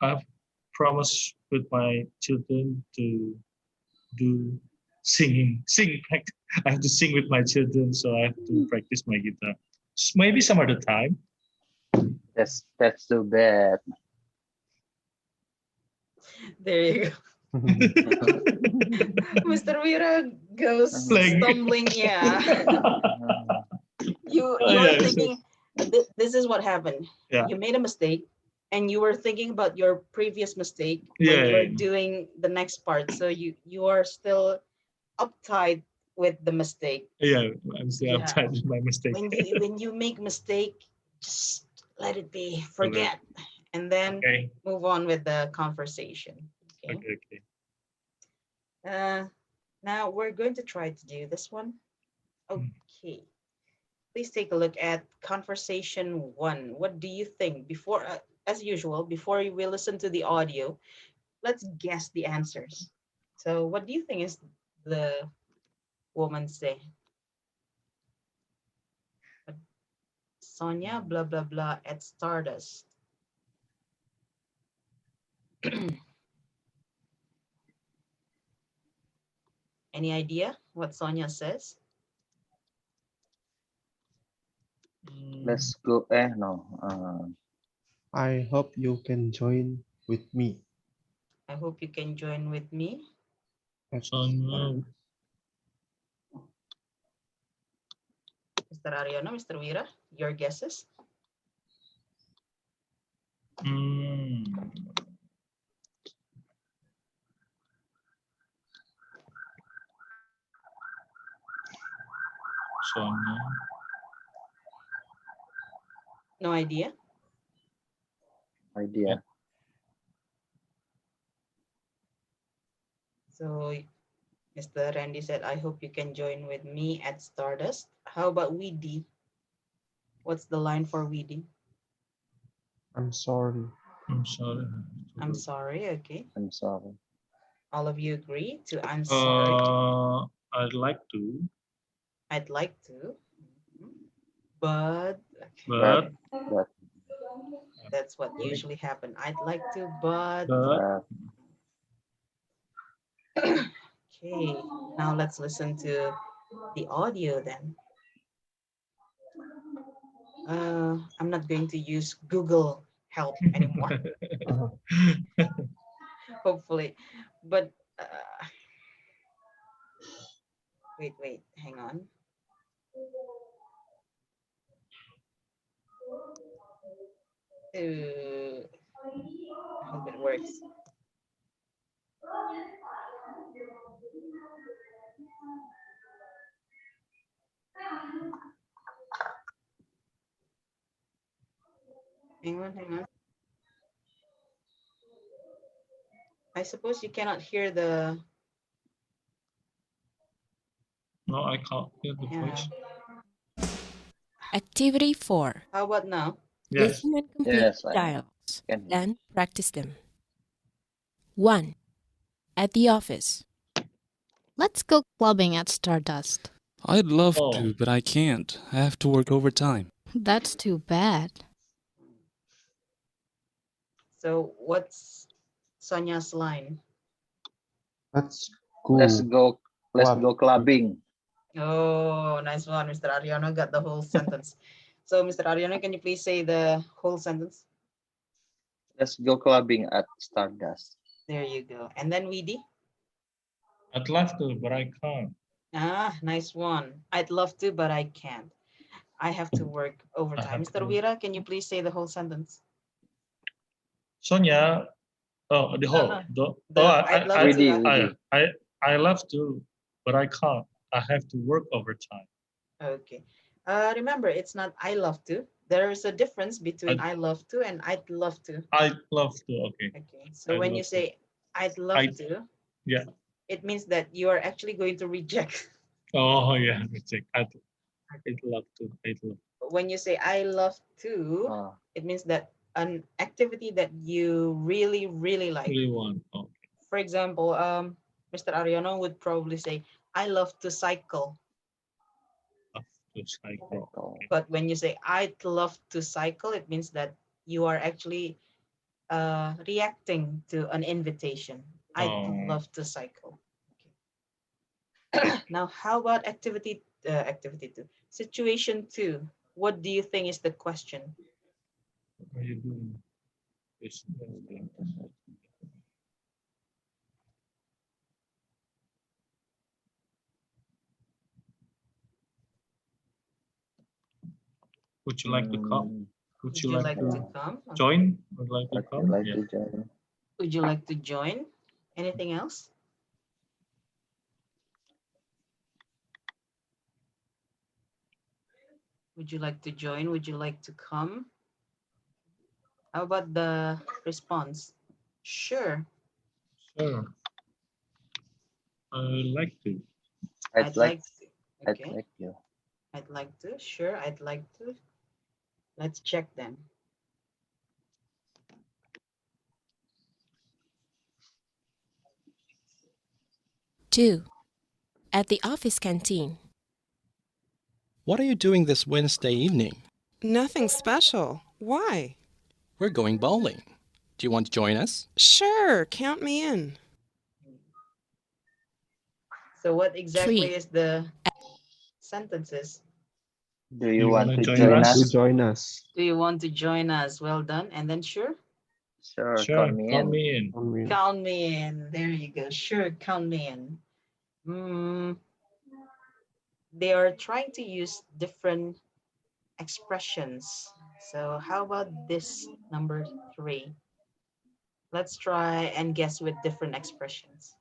I've promised with my children to do sing. I have to sing with my children, so I have to practice my guitar. Maybe some other time. That's too bad. There you go. Mr. Wira goes Like- stumbling. Yeah. You Oh, are yeah, thinking this is what happened. Yeah. You made a mistake and you were thinking about your previous mistake when Yeah, you were yeah. doing the next part. So you are still uptight with the mistake. Yeah, I'm still Yeah. uptight with my mistake. When you make mistake, just let it be, forget, and then Okay, move on with the conversation. Okay. okay. Now we're going to try to do this one. Okay. Please take a look at conversation 1. What do you think? Before, as usual, before we listen to the audio, let's guess the answers. So what do you think is the woman say? Sonia, blah, blah, blah, at Stardust. Any idea what Sonia says? Let's go. No. I hope you can join with me. I hope you can join with me. Sonya. Mr. Aryono, Mr. Wira, your guesses? Sonya. No idea? Idea. So Mr. Randy said, I hope you can join with me at Stardust. How about Weedy? What's the line for Weedy? I'm sorry. I'm sorry. I'm sorry, okay. I'm sorry. All of you agree to I'm sorry. I'd like to, I'd like to, but but that's what usually happen. I'd like to, but okay. Now let's listen to the audio then. I'm not going to use Google Help anymore, hopefully. But wait, hang on. I hope it works. Hang on. I suppose you cannot hear the. no, I can't hear the Yeah. voice. Activity 4. How about now? Yes. Listen and complete Yes, the I dialogues, can hear. then practice them. 1. At the office. Let's go clubbing at Stardust. I'd love Oh. to, but I can't. I have to work overtime. That's too bad. So what's Sonia's line? Let's go. Let's go clubbing. Oh, nice one. Mr. Aryono got the whole sentence. So Mr. Aryono, can you please say the whole sentence? Let's go clubbing at Stardust. There you go. And then Weedy? I'd love to, but I can't. Ah, nice one. I'd love to, but I can't. I have to work overtime. have Mr. to. Wira, can you please say the whole sentence? Sonya, the whole. I'd love to. I love to, but I can't. I have to work overtime. Okay. Remember, it's not I love to. There is a difference between I love to and I'd love to. I'd love to. Okay. Okay. So when you say I'd love to, yeah, it means that you are actually going to reject. Oh yeah, reject. I'd love to. When you say I love to, it means that an activity that you really, really like. Really want. Okay. For example, Mr. Aryono would probably say, I love to cycle. To cycle. Okay. But when you say I'd love to cycle, it means that you are actually reacting to an invitation. I'd love to cycle. Okay. Now, how about activity 2? Situation 2. What do you think is the question? What are you doing? Would you like to come? Would you like to come? Join? Would like to come? Like to join. Would you like to join? Anything else? Would you like to join? Would you like to come? How about the response? Sure. Sure. I'd like to. I'd like to. Okay. I'd like to. I'd like to. Sure, I'd like to. Let's check them. Two. At the office canteen. What are you doing this Wednesday evening? Nothing special. Why? We're going bowling. Do you want to join us? Sure, count me in. So what exactly 3. is the sentences? Do you want to join join us? To us? join us. Do you want to join us? Well done. And then sure. Sure, Sure, count me count in. me in. I mean, Count me in. There you go. Sure, count me in. They are trying to use different expressions. So how about this number 3? Let's try and guess with different expressions.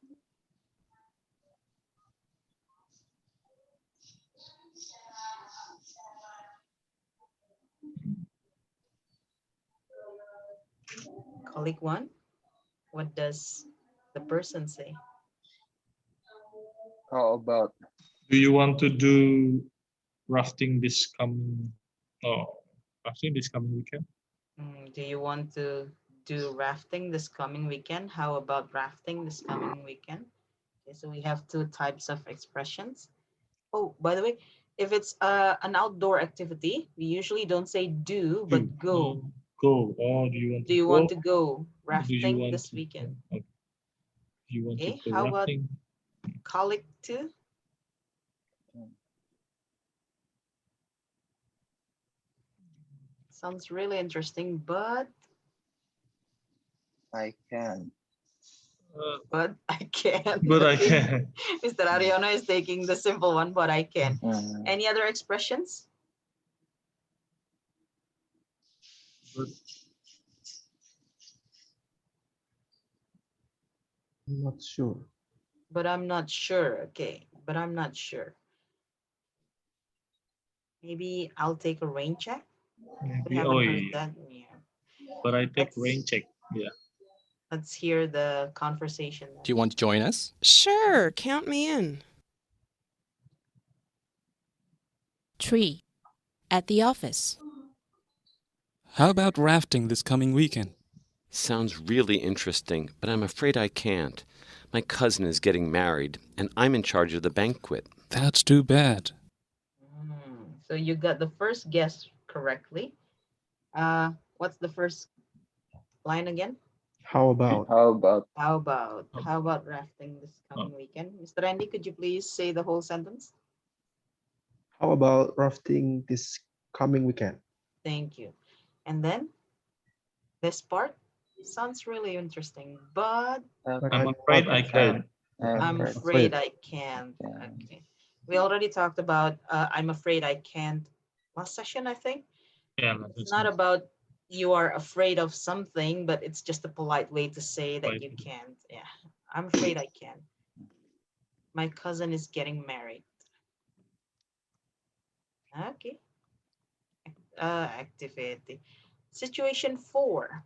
Colleague 1, what does the person say? How about Do you want to do rafting this coming? Oh, rafting this coming weekend? Do you want to do rafting this coming weekend? How about rafting this coming weekend? Okay, so we have 2 types of expressions. Oh, by the way, if it's an outdoor activity, we usually don't say do, but go. Go. Oh, do you want Do to you go? want to go Do you rafting want this to? weekend? Okay. Do you want to Okay, go how about rafting? colleague 2? Sounds really interesting, but I can? I can't. But I Okay. can. Mr. Ariono is taking the simple one, but I can. Mm, Any other expressions? But I'm not sure. But I'm not sure. Okay, but I'm not sure. Maybe I'll take a rain check. We maybe. haven't Oh, heard yeah. that. Yeah. But I take Let's, rain check. Yeah. let's hear the conversation. Do you want to join us? Sure, count me in. 3. At the office. How about rafting this coming weekend? Sounds really interesting, but I'm afraid I can't. My cousin is getting married, and I'm in charge of the banquet. That's too bad. So you got the first guess correctly. What's the first line again? How about? How about? How about rafting this coming weekend? Mr. Andy, could you please say the whole sentence? How about rafting this coming weekend? Thank you. And then this part sounds really interesting, but I'm afraid I can't. I'm afraid I can't. Okay. We already talked about I'm afraid I can't last session, I think. Yeah, It's not about you are afraid of something, but it's just a polite way to say that you can't. Yeah. I'm afraid I can't. My cousin is getting married. Okay. Activity. Situation 4.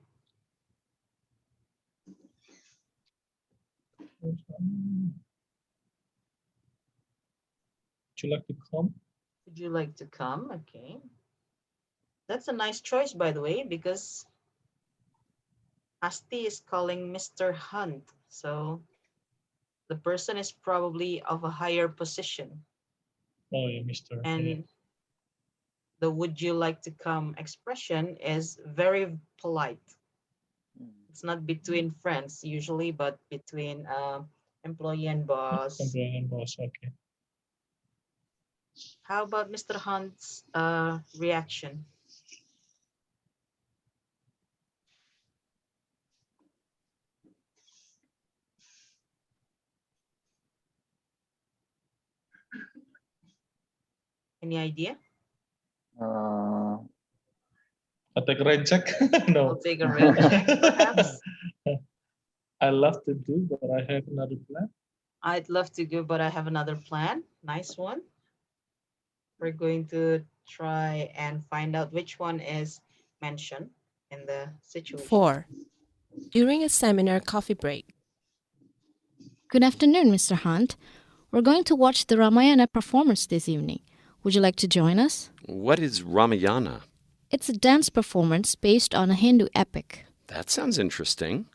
Would you like to come? Would you like to come? Okay. That's a nice choice, by the way, because Asti is calling Mr. Hunt. So the person is probably of a higher position. Oh, yeah, Mr. And the would you like to come expression is very polite. It's not between friends usually, but between employee and boss. Employee and boss, okay. How about Mr. Hunt's reaction? Any idea? Uh, I'll take a rain check. No. I'll take a rain check, perhaps. I love to do, but I have another plan. I'd love to go, but I have another plan. Nice one. We're going to try and find out which one is mentioned in the situation. 4. During a seminar coffee break. Good afternoon, Mr. Hunt. We're going to watch the Ramayana performance this evening. Would you like to join us? What is Ramayana? It's a dance performance based on a Hindu epic. That sounds interesting.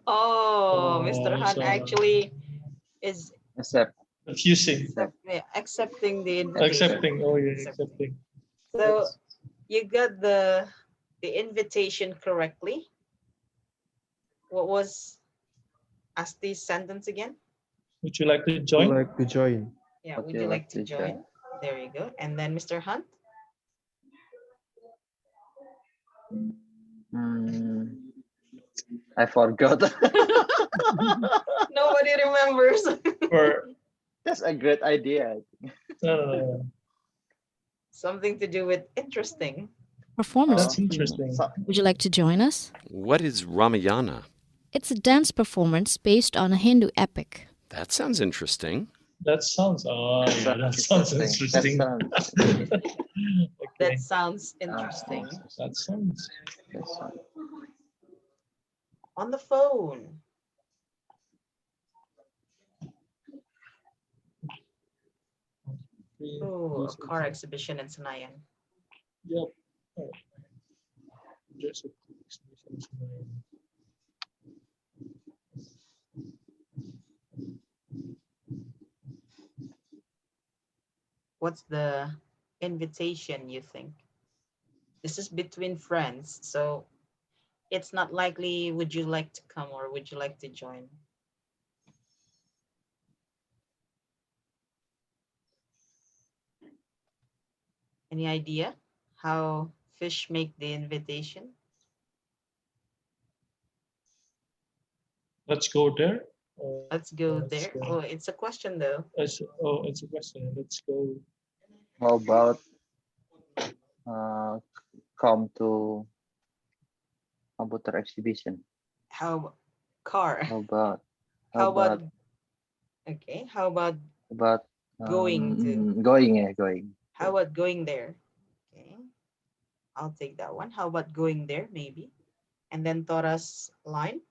Oh, Mr. Hunt so actually is accepting the invitation. Accepting. Oh, yeah, accepting. So you got the invitation correctly. What was Asti's sentence again? Would you like to join? Would like to join. Yeah, would you like to join? There you go. And then Mr. Hunt. I forgot. Nobody remembers. That's a great idea. Something to do with interesting. Performance. That's interesting. Would you like to join us? What is Ramayana? It's a dance performance based on a Hindu epic. That sounds interesting. That sounds. Oh, yeah, that sounds interesting. That sounds interesting. That sounds. On the phone. Oh, a car exhibition in Senayan. Yep. Oh. There's a exhibition. What's the invitation, you think? This is between friends, so it's not likely, would you like to come or would you like to join? Any idea how fish make the invitation? Let's go there. Let's go there. Oh, it's a question though. It's a question. Let's go. How about come to computer exhibition? How car? How about Okay, how about going to? going? How about going there? Okay, I'll take that one. How about going there, maybe? And then Tora's line.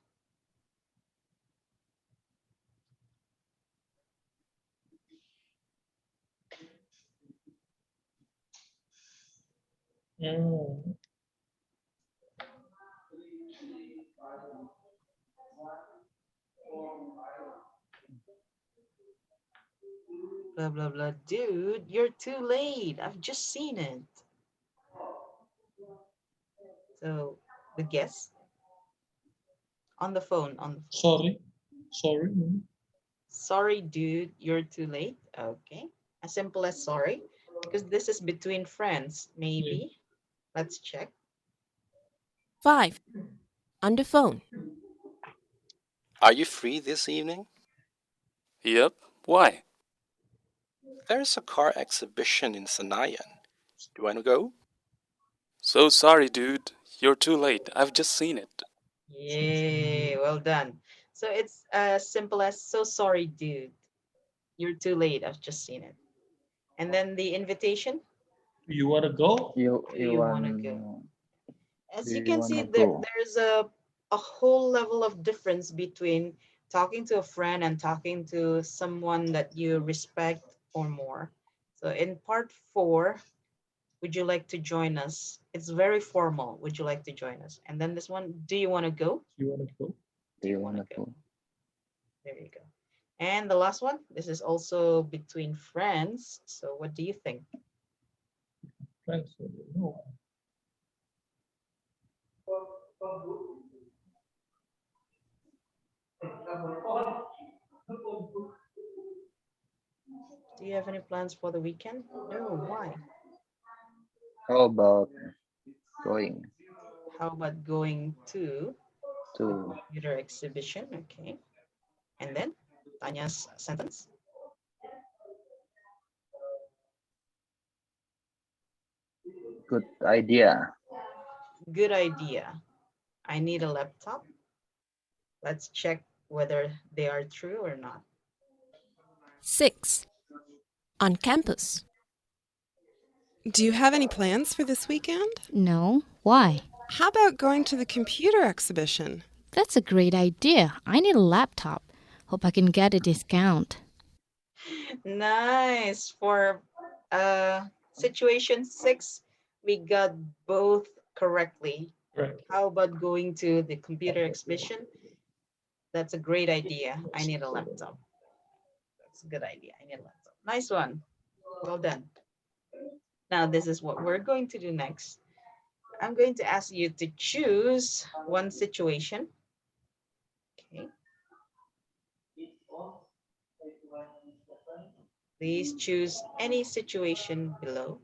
Blah, blah, blah. Dude, you're too late. I've just seen it. So the guess on the phone, Sorry. Sorry, dude, you're too late. Okay. As simple as sorry, because this is between friends, maybe. Yeah. Let's check. 5. On the phone. Are you free this evening? Yep. Why? There's a car exhibition in Senayan. Do you want to go? So sorry, dude. You're too late. I've just seen it. Yay, well done. So it's as simple as so sorry, dude. You're too late. I've just seen it. And then the invitation. You want to go? You want to go? As do you you can see, wanna go? there's a whole level of difference between talking to a friend and talking to someone that you respect or more. So in part 4, would you like to join us? It's very formal. Would you like to join us? And then this one, do you want to go? You want to go? Do you wanna go? There you go. And the last one, this is also between friends. So what do you think? Friends. No. Do you have any plans for the weekend? No, why? How about going How about going to to computer exhibition? Okay. And then Tanya's sentence. good idea? Good idea. I need a laptop. Let's check whether they are true or not. 6. On campus. Do you have any plans for this weekend? No. Why? How about going to the computer exhibition? That's a great idea. I need a laptop. Hope I can get a discount. Nice. For situation 6, we got both correctly. Right. How about going to the computer exhibition? That's a great idea. I need a laptop. That's a good idea. I need a laptop. Nice one. Well done. Now, this is what we're going to do next. I'm going to ask you to choose one situation. Okay. Please choose any situation below.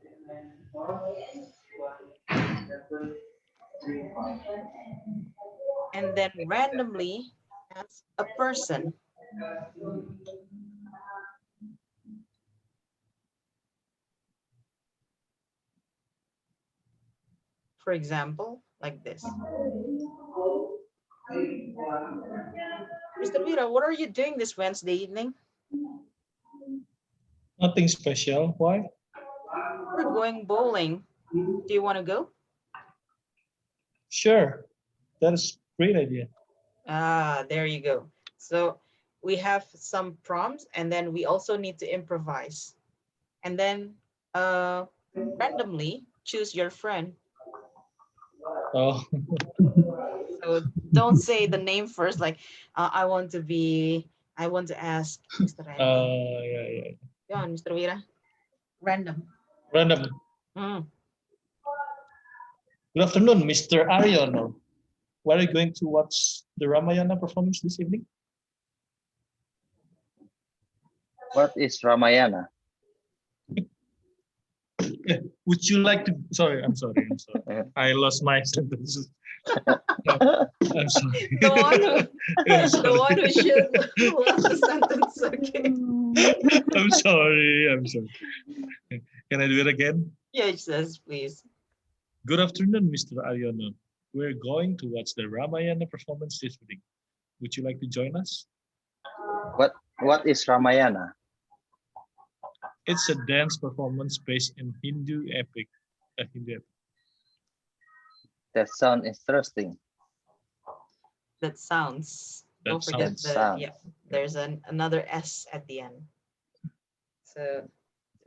And then randomly ask a person. For example, like this. Mr. Vira, what are you doing this Wednesday evening? Nothing special. Why? We're going bowling. Do you want to go? Sure. That is great idea. Ah, there you go. So we have some prompts and then we also need to improvise. And then randomly choose your friend. Oh, So don't say the name first, like I want to ask Mr. Randy. yeah. Go on, Mr. Vira. Random. Random. Mm. Good afternoon, Mr. Aryono. Where are you going to watch the Ramayana performance this evening? What is Ramayana? Would you like to? Sorry, I'm sorry. I lost my sentences. I'm sorry. The one who, I'm the sorry. one who should last the sentence. Okay. I'm sorry. Can I do it again? Yes, please. Good afternoon, Mr. Aryono. We're going to watch the Ramayana performance this evening. Would you like to join us? What is Ramayana? It's a dance performance based in Hindu epic. That sounds interesting. That sounds. Don't That forget sounds. yeah. There's another S at the end. So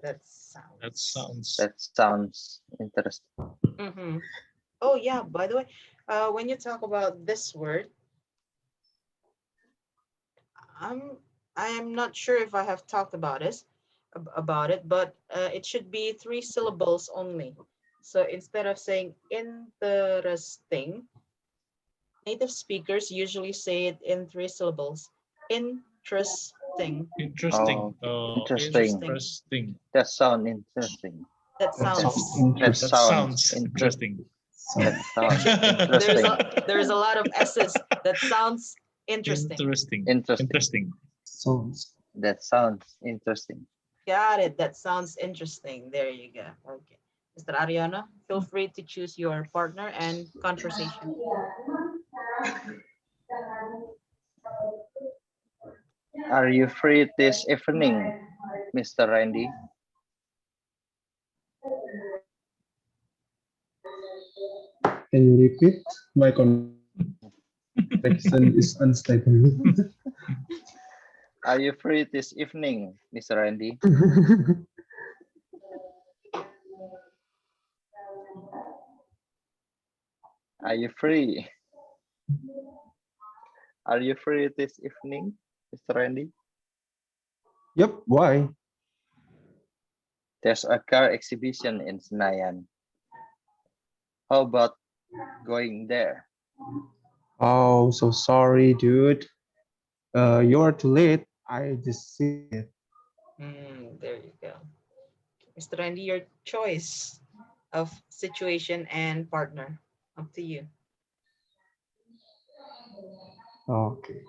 that sounds. That sounds interesting. Mm-hmm. Oh yeah. By the way, when you talk about this word, I am not sure if I have talked about it, but it should be 3 syllables only. So instead of saying interesting, native speakers usually say it in 3 syllables. Interesting. Interesting. Oh, interesting. That sounds interesting. That sounds Interesting. That sounds interesting. There's a lot of S's. That sounds interesting. Interesting. Sounds. That sounds interesting. Got it. That sounds interesting. There you go. Okay. Mr. Ariana, feel free to choose your partner and conversation. Are you free this evening, Mr. Randy? Can you repeat? My connection is unstable. Are you free this evening, Mr. Randy? Are you free? Are you free this evening, Mr. Randy? Yep, why? There's a car exhibition in Senayan. How about going there? Oh, so sorry, dude. You're too late. I just see it. There you go. Mr. Randy, your choice of situation and partner. Up to you. Okay.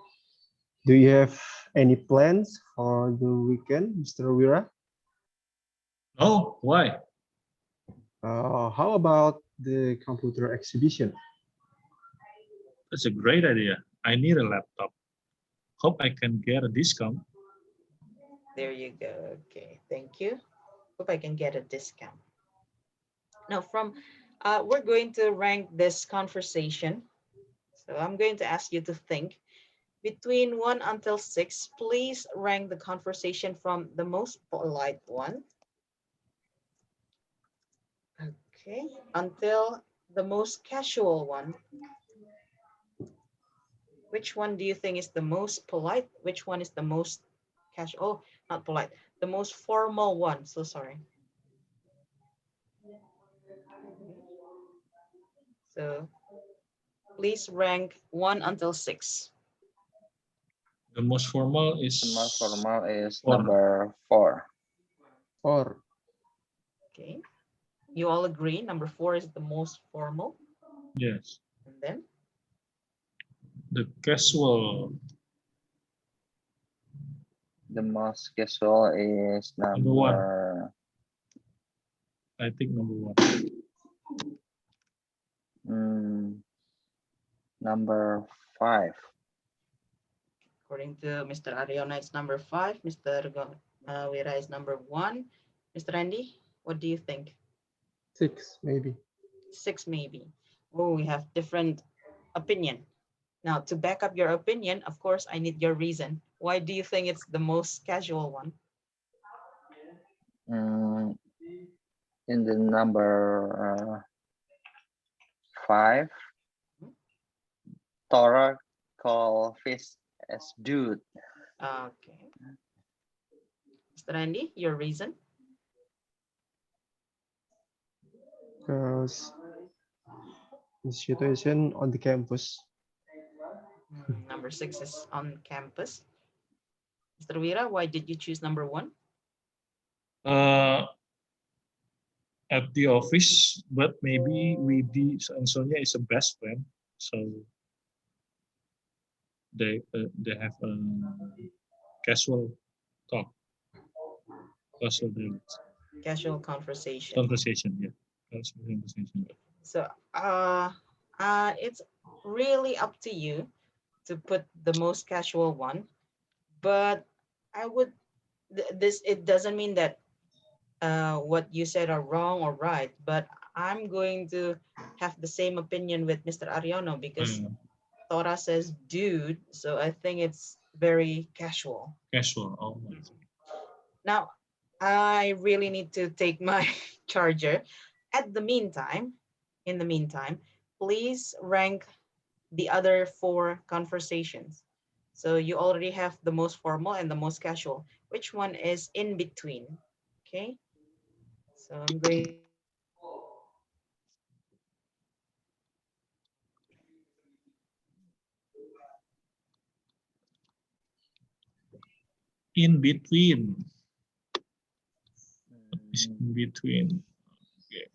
Do you have any plans for the weekend, Mr. Wira? Oh, why? How about the computer exhibition? That's a great idea. I need a laptop. Hope I can get a discount. There you go. Okay, thank you. Hope I can get a discount. Now, we're going to rank this conversation. So I'm going to ask you to think. Between 1 until 6, please rank the conversation from the most polite one. Okay, until the most casual one. Which one do you think is the most polite? Which one is the most casual? Oh, not polite. The most formal one. So sorry. So please rank 1 until 6. The most formal is. The most formal is Four. number 4. 4. Okay. You all agree number 4 is the most formal. Yes. And then The casual. The most casual is Number one. number I think number 1. Number 5. according to Mr. Ariona, it's number 5. Mr. Wira is number 1. Mr. Andy, what do you think? 6, maybe. 6 maybe. Oh, we have different opinion. Now, to back up your opinion, of course, I need your reason. Why do you think it's the most casual one? In the number 5, Torah call fish as dude. Okay. Mr. Andy, your reason? Because the situation on the campus. Number 6 is on campus. Mr. Wira, why did you choose number 1? At the office, but maybe Widi and Sonia is a best friend, so they have a casual talk, casual dialogue. Casual conversation. Conversation, yeah, casual conversation. So, it's really up to you to put the most casual one, but I would it doesn't mean that what you said are wrong or right, but I'm going to have the same opinion with Mr. Ariono because Tora says dude, so I think it's very casual. Casual, oh my. Now, I really need to take my charger. In the meantime, please rank the other 4 conversations. So you already have the most formal and the most casual. Which one is in between? Okay. So I'm going. In between. It's in between. Okay.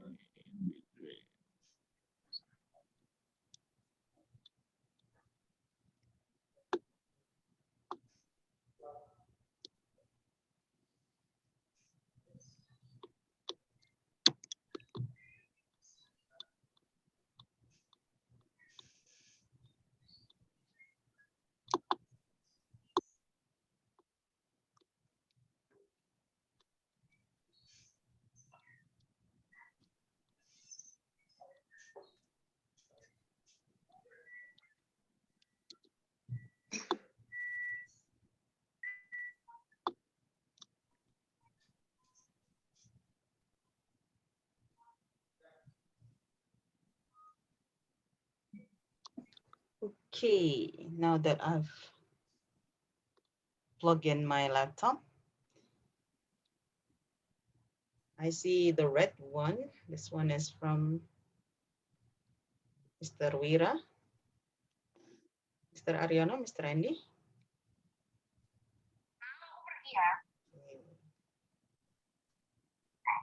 In between. Okay, now that I've plugged in my laptop, I see the red one. This one is from Mr. Wira, Mr. Ariono, Mr. Andy.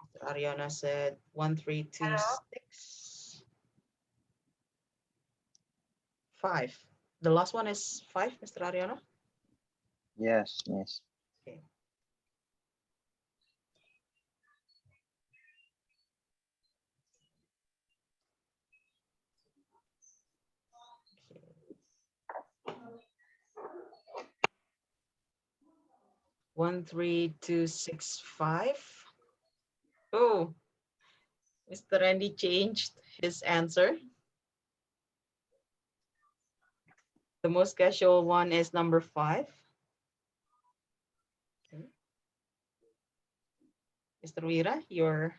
Mr. Ariana said 1326 5. The last one is 5, Mr. Ariana. Yes, yes. Okay. One, 3, 2, 6, 5. Oh, Mr. Randy changed his answer. The most casual one is number 5. Okay. Mr. Wira, your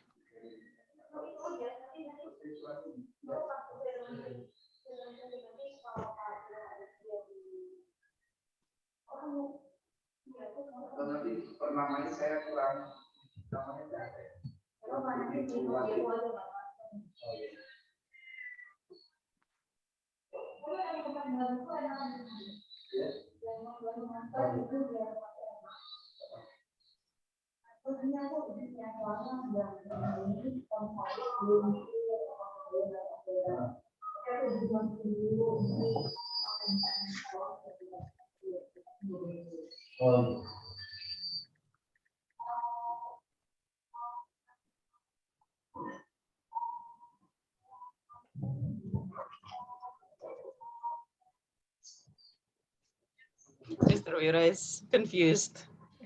Mr. Wira is confused.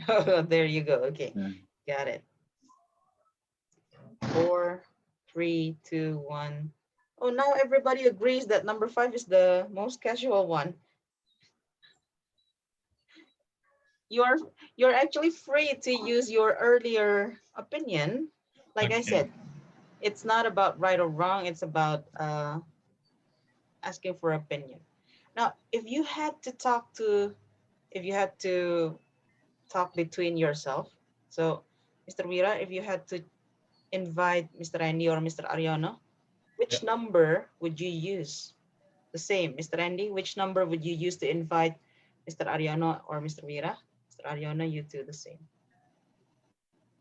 Oh, there you go. Okay, Mm. got it. 4, 3, 2, 1. Oh, now everybody agrees that number 5 is the most casual one. You're you're actually free to use your earlier opinion. Like I Okay. said, it's not about right or wrong. It's about asking for opinion. Now, if you had to talk between yourself, so Mr. Wira, if you had to invite Mr. Randy or Mr. Ariano, which Yeah. number would you use? The same, Mr. Randy, which number would you use to invite Mr. Ariano or Mr. Wira? Mr. Ariano, you do the same.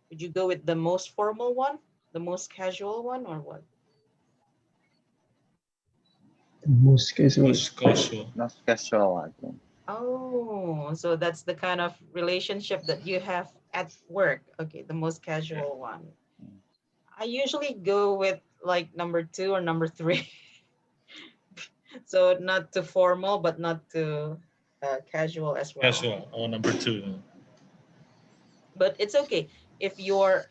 Would you go with the most formal one, the most casual one, or what? Most casual. Most casual. Not casual, I think. Oh, so that's the kind of relationship that you have at work. Okay, the most casual one. I usually go with like number 2 or number 3. So not too formal, but not too casual as well. Casual. Or number 2. But it's okay if your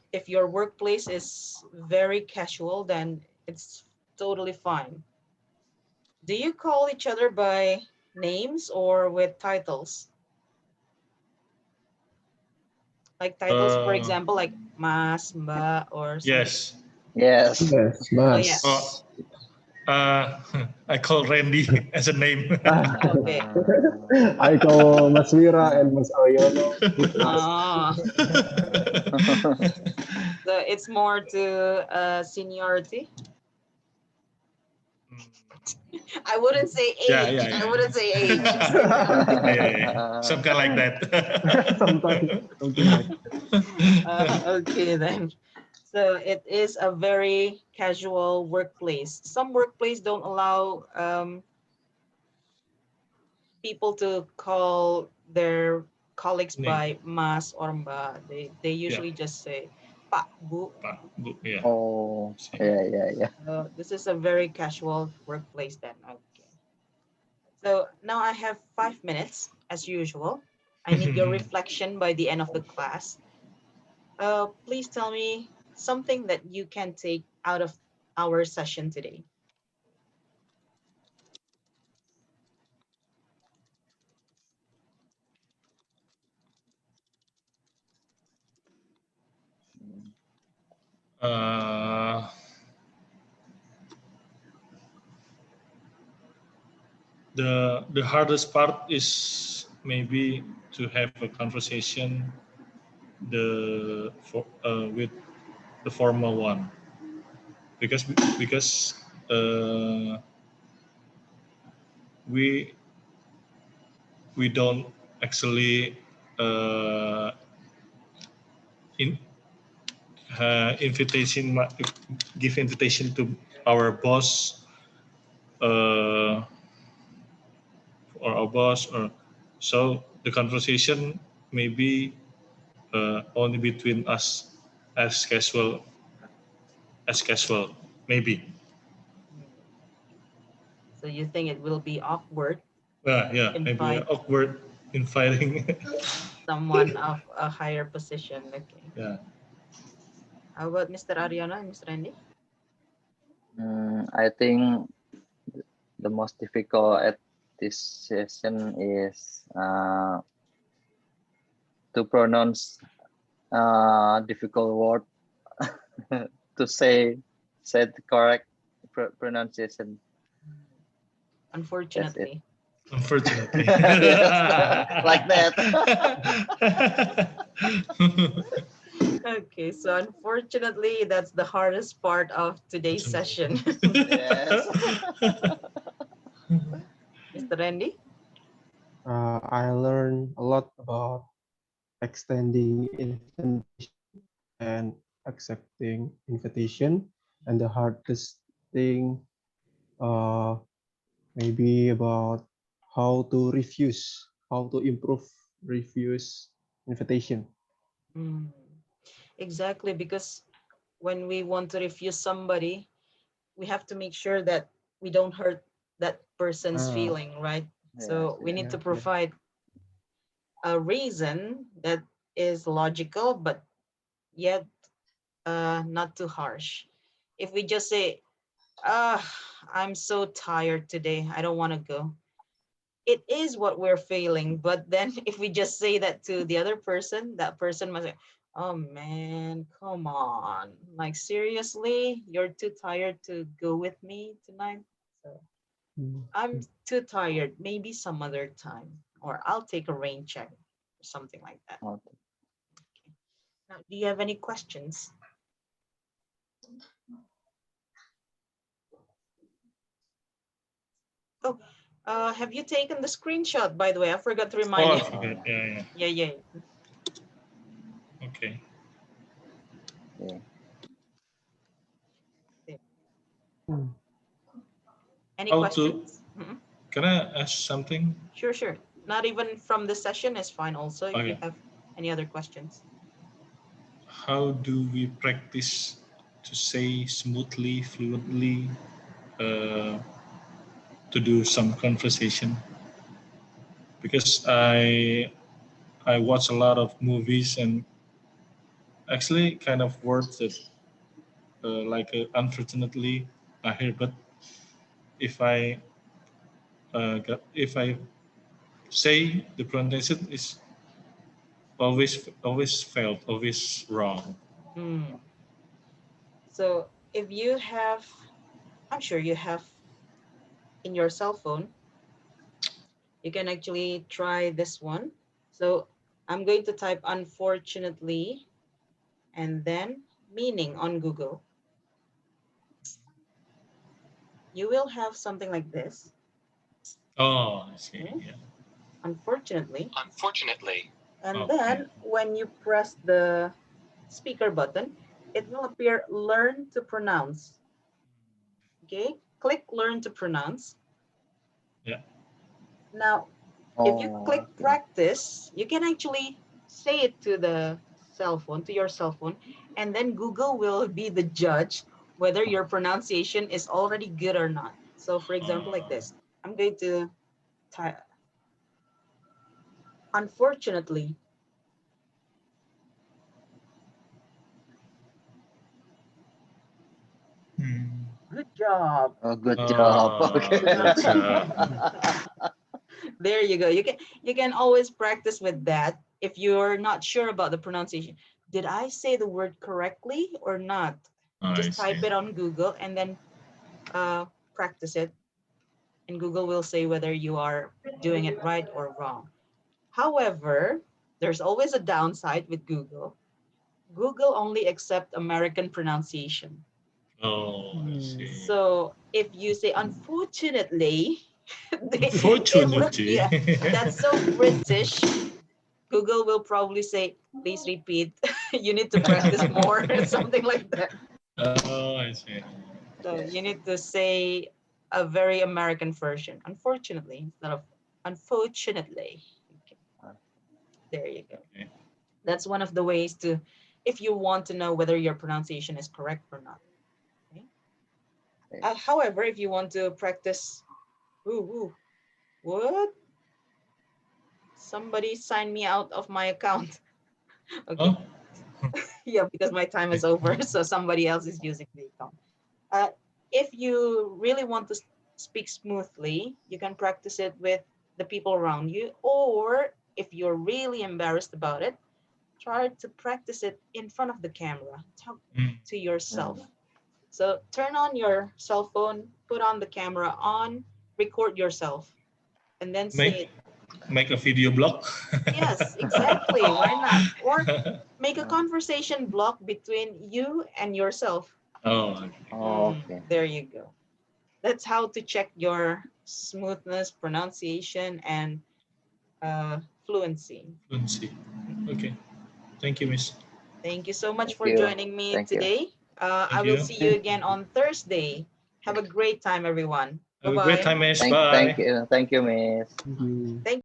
workplace is very casual, then it's totally fine. Do you call each other by names or with titles? Like titles, for example, like Mas, Mbak, or something. Yes. Yes. Yes, Oh mas. yeah. I call Randy as a name. Okay. I call Mas Wira and Mas Aryono with mas. Ah. So it's more to seniority. I wouldn't say age. Yeah. I wouldn't say age. Yeah. Some kind like that. Something like that. Okay then. So it is a very casual workplace. Some workplace don't allow people to call their colleagues Name. by Mas or Mba. They usually just say Pak, Bu. Yeah. Oh, yeah. This is a very casual workplace then. Okay. So now I have 5 minutes as usual. I need your reflection by the end of the class. Please tell me something that you can take out of our session today. The hardest part is maybe to have a conversation with the formal one, because we don't actually give invitation to our boss or our boss, or so the conversation may be only between us as casual maybe. So you think it will be awkward? Yeah, maybe awkward inviting someone of a higher position. Okay. Yeah. How about Mr. Ariana and Mr. Randy? I think the most difficult at this session is to pronounce difficult word to say the correct pronunciation. Unfortunately. Unfortunately. Like that. Okay, so unfortunately, that's the hardest part of today's session. Yes. Mr. Randy? I learned a lot about extending invitation and accepting invitation, and the hardest thing maybe about how to improve refuse invitation. Mm, exactly, because when we want to refuse somebody, we have to make sure that we don't hurt that person's Ah, feeling, right? Yes, So we yes. need to yeah, yeah. provide a reason that is logical, but yet not too harsh. If we just say, ah, I'm so tired today, I don't want to go. It is what we're feeling, but then if we just say that to the other person, that person must say, oh man, come on. Like seriously, you're too tired to go with me tonight? So Mm, I'm too tired, maybe some other time. Or I'll take a rain check or something like that. Okay. Now, do you have any questions? Oh, have you taken the screenshot, by the way? I forgot to Oh, remind I you. forgot. Yeah, Yeah, yeah. yeah. Okay. Okay. mm. Any How to, questions? Mhm. can I ask something? Sure, sure. Not even from the session is fine also if you Okay. have any other questions. How do we practice to say smoothly, fluently, uh, to do some conversation? Because I watch a lot of movies and actually kind of words that unfortunately I hear, but if if I say the pronunciation is always failed, always wrong. Hmm. So if you have, I'm sure you have in your cell phone, you can actually try this one. So I'm going to type unfortunately and then meaning on Google. You will have something like this. Oh, I see. Okay. Yeah. Unfortunately. Unfortunately. And Okay. then when you press the speaker button, it will appear learn to pronounce. Okay, click learn to pronounce. Yeah. Now, if you Oh, click okay. practice, you can actually say it to the cell phone, to your cell phone, and then Google will be the judge whether your pronunciation is already good or not. So for example, like this, I'm going to type, unfortunately. Good job. Oh, good job. Okay. Good job. There you go. You can always practice with that if you're not sure about the pronunciation. Did I say the word correctly or not? I Just see. type it on Google and then practice it, and Google will say whether you are doing it right or wrong. However, there's always a downside with Google. Google only accepts American pronunciation. Oh, I Mm, see. So if you say unfortunately, Unfortunately. yeah, that's so British. Google will probably say, please repeat. You need to practice more, something like that. Oh, I see. So Okay. you need to say a very American version, unfortunately, instead of unfortunately. Okay, there you go. Okay. That's one of the ways to, if you want to know whether your pronunciation is correct or not. Okay. Okay. However, if you want to practice, ooh, what? Somebody signed me out of my account. Okay. Oh, Yeah, because my time is over. So somebody else is using the account. Uh, if you really want to speak smoothly, you can practice it with the people around you. Or if you're really embarrassed about it, try to practice it in front of the camera. Talk mm. to yourself. Mm. So turn on your cell phone, put on the camera on, record yourself, and then say it. Make a video blog. Yes, exactly. Why not? Or make a Oh, conversation block between you and yourself. Oh, okay. okay. There you go. That's how to check your smoothness, pronunciation, and fluency. Fluency. Okay. Thank you, Miss. Thank you so much Thank for you. joining me Thank you. today. I will see you again on Thursday. Have a great time, everyone. Have a great Bye-bye. time, Miss. Thank Bye. you. Thank you, Miss. Thank you. Thank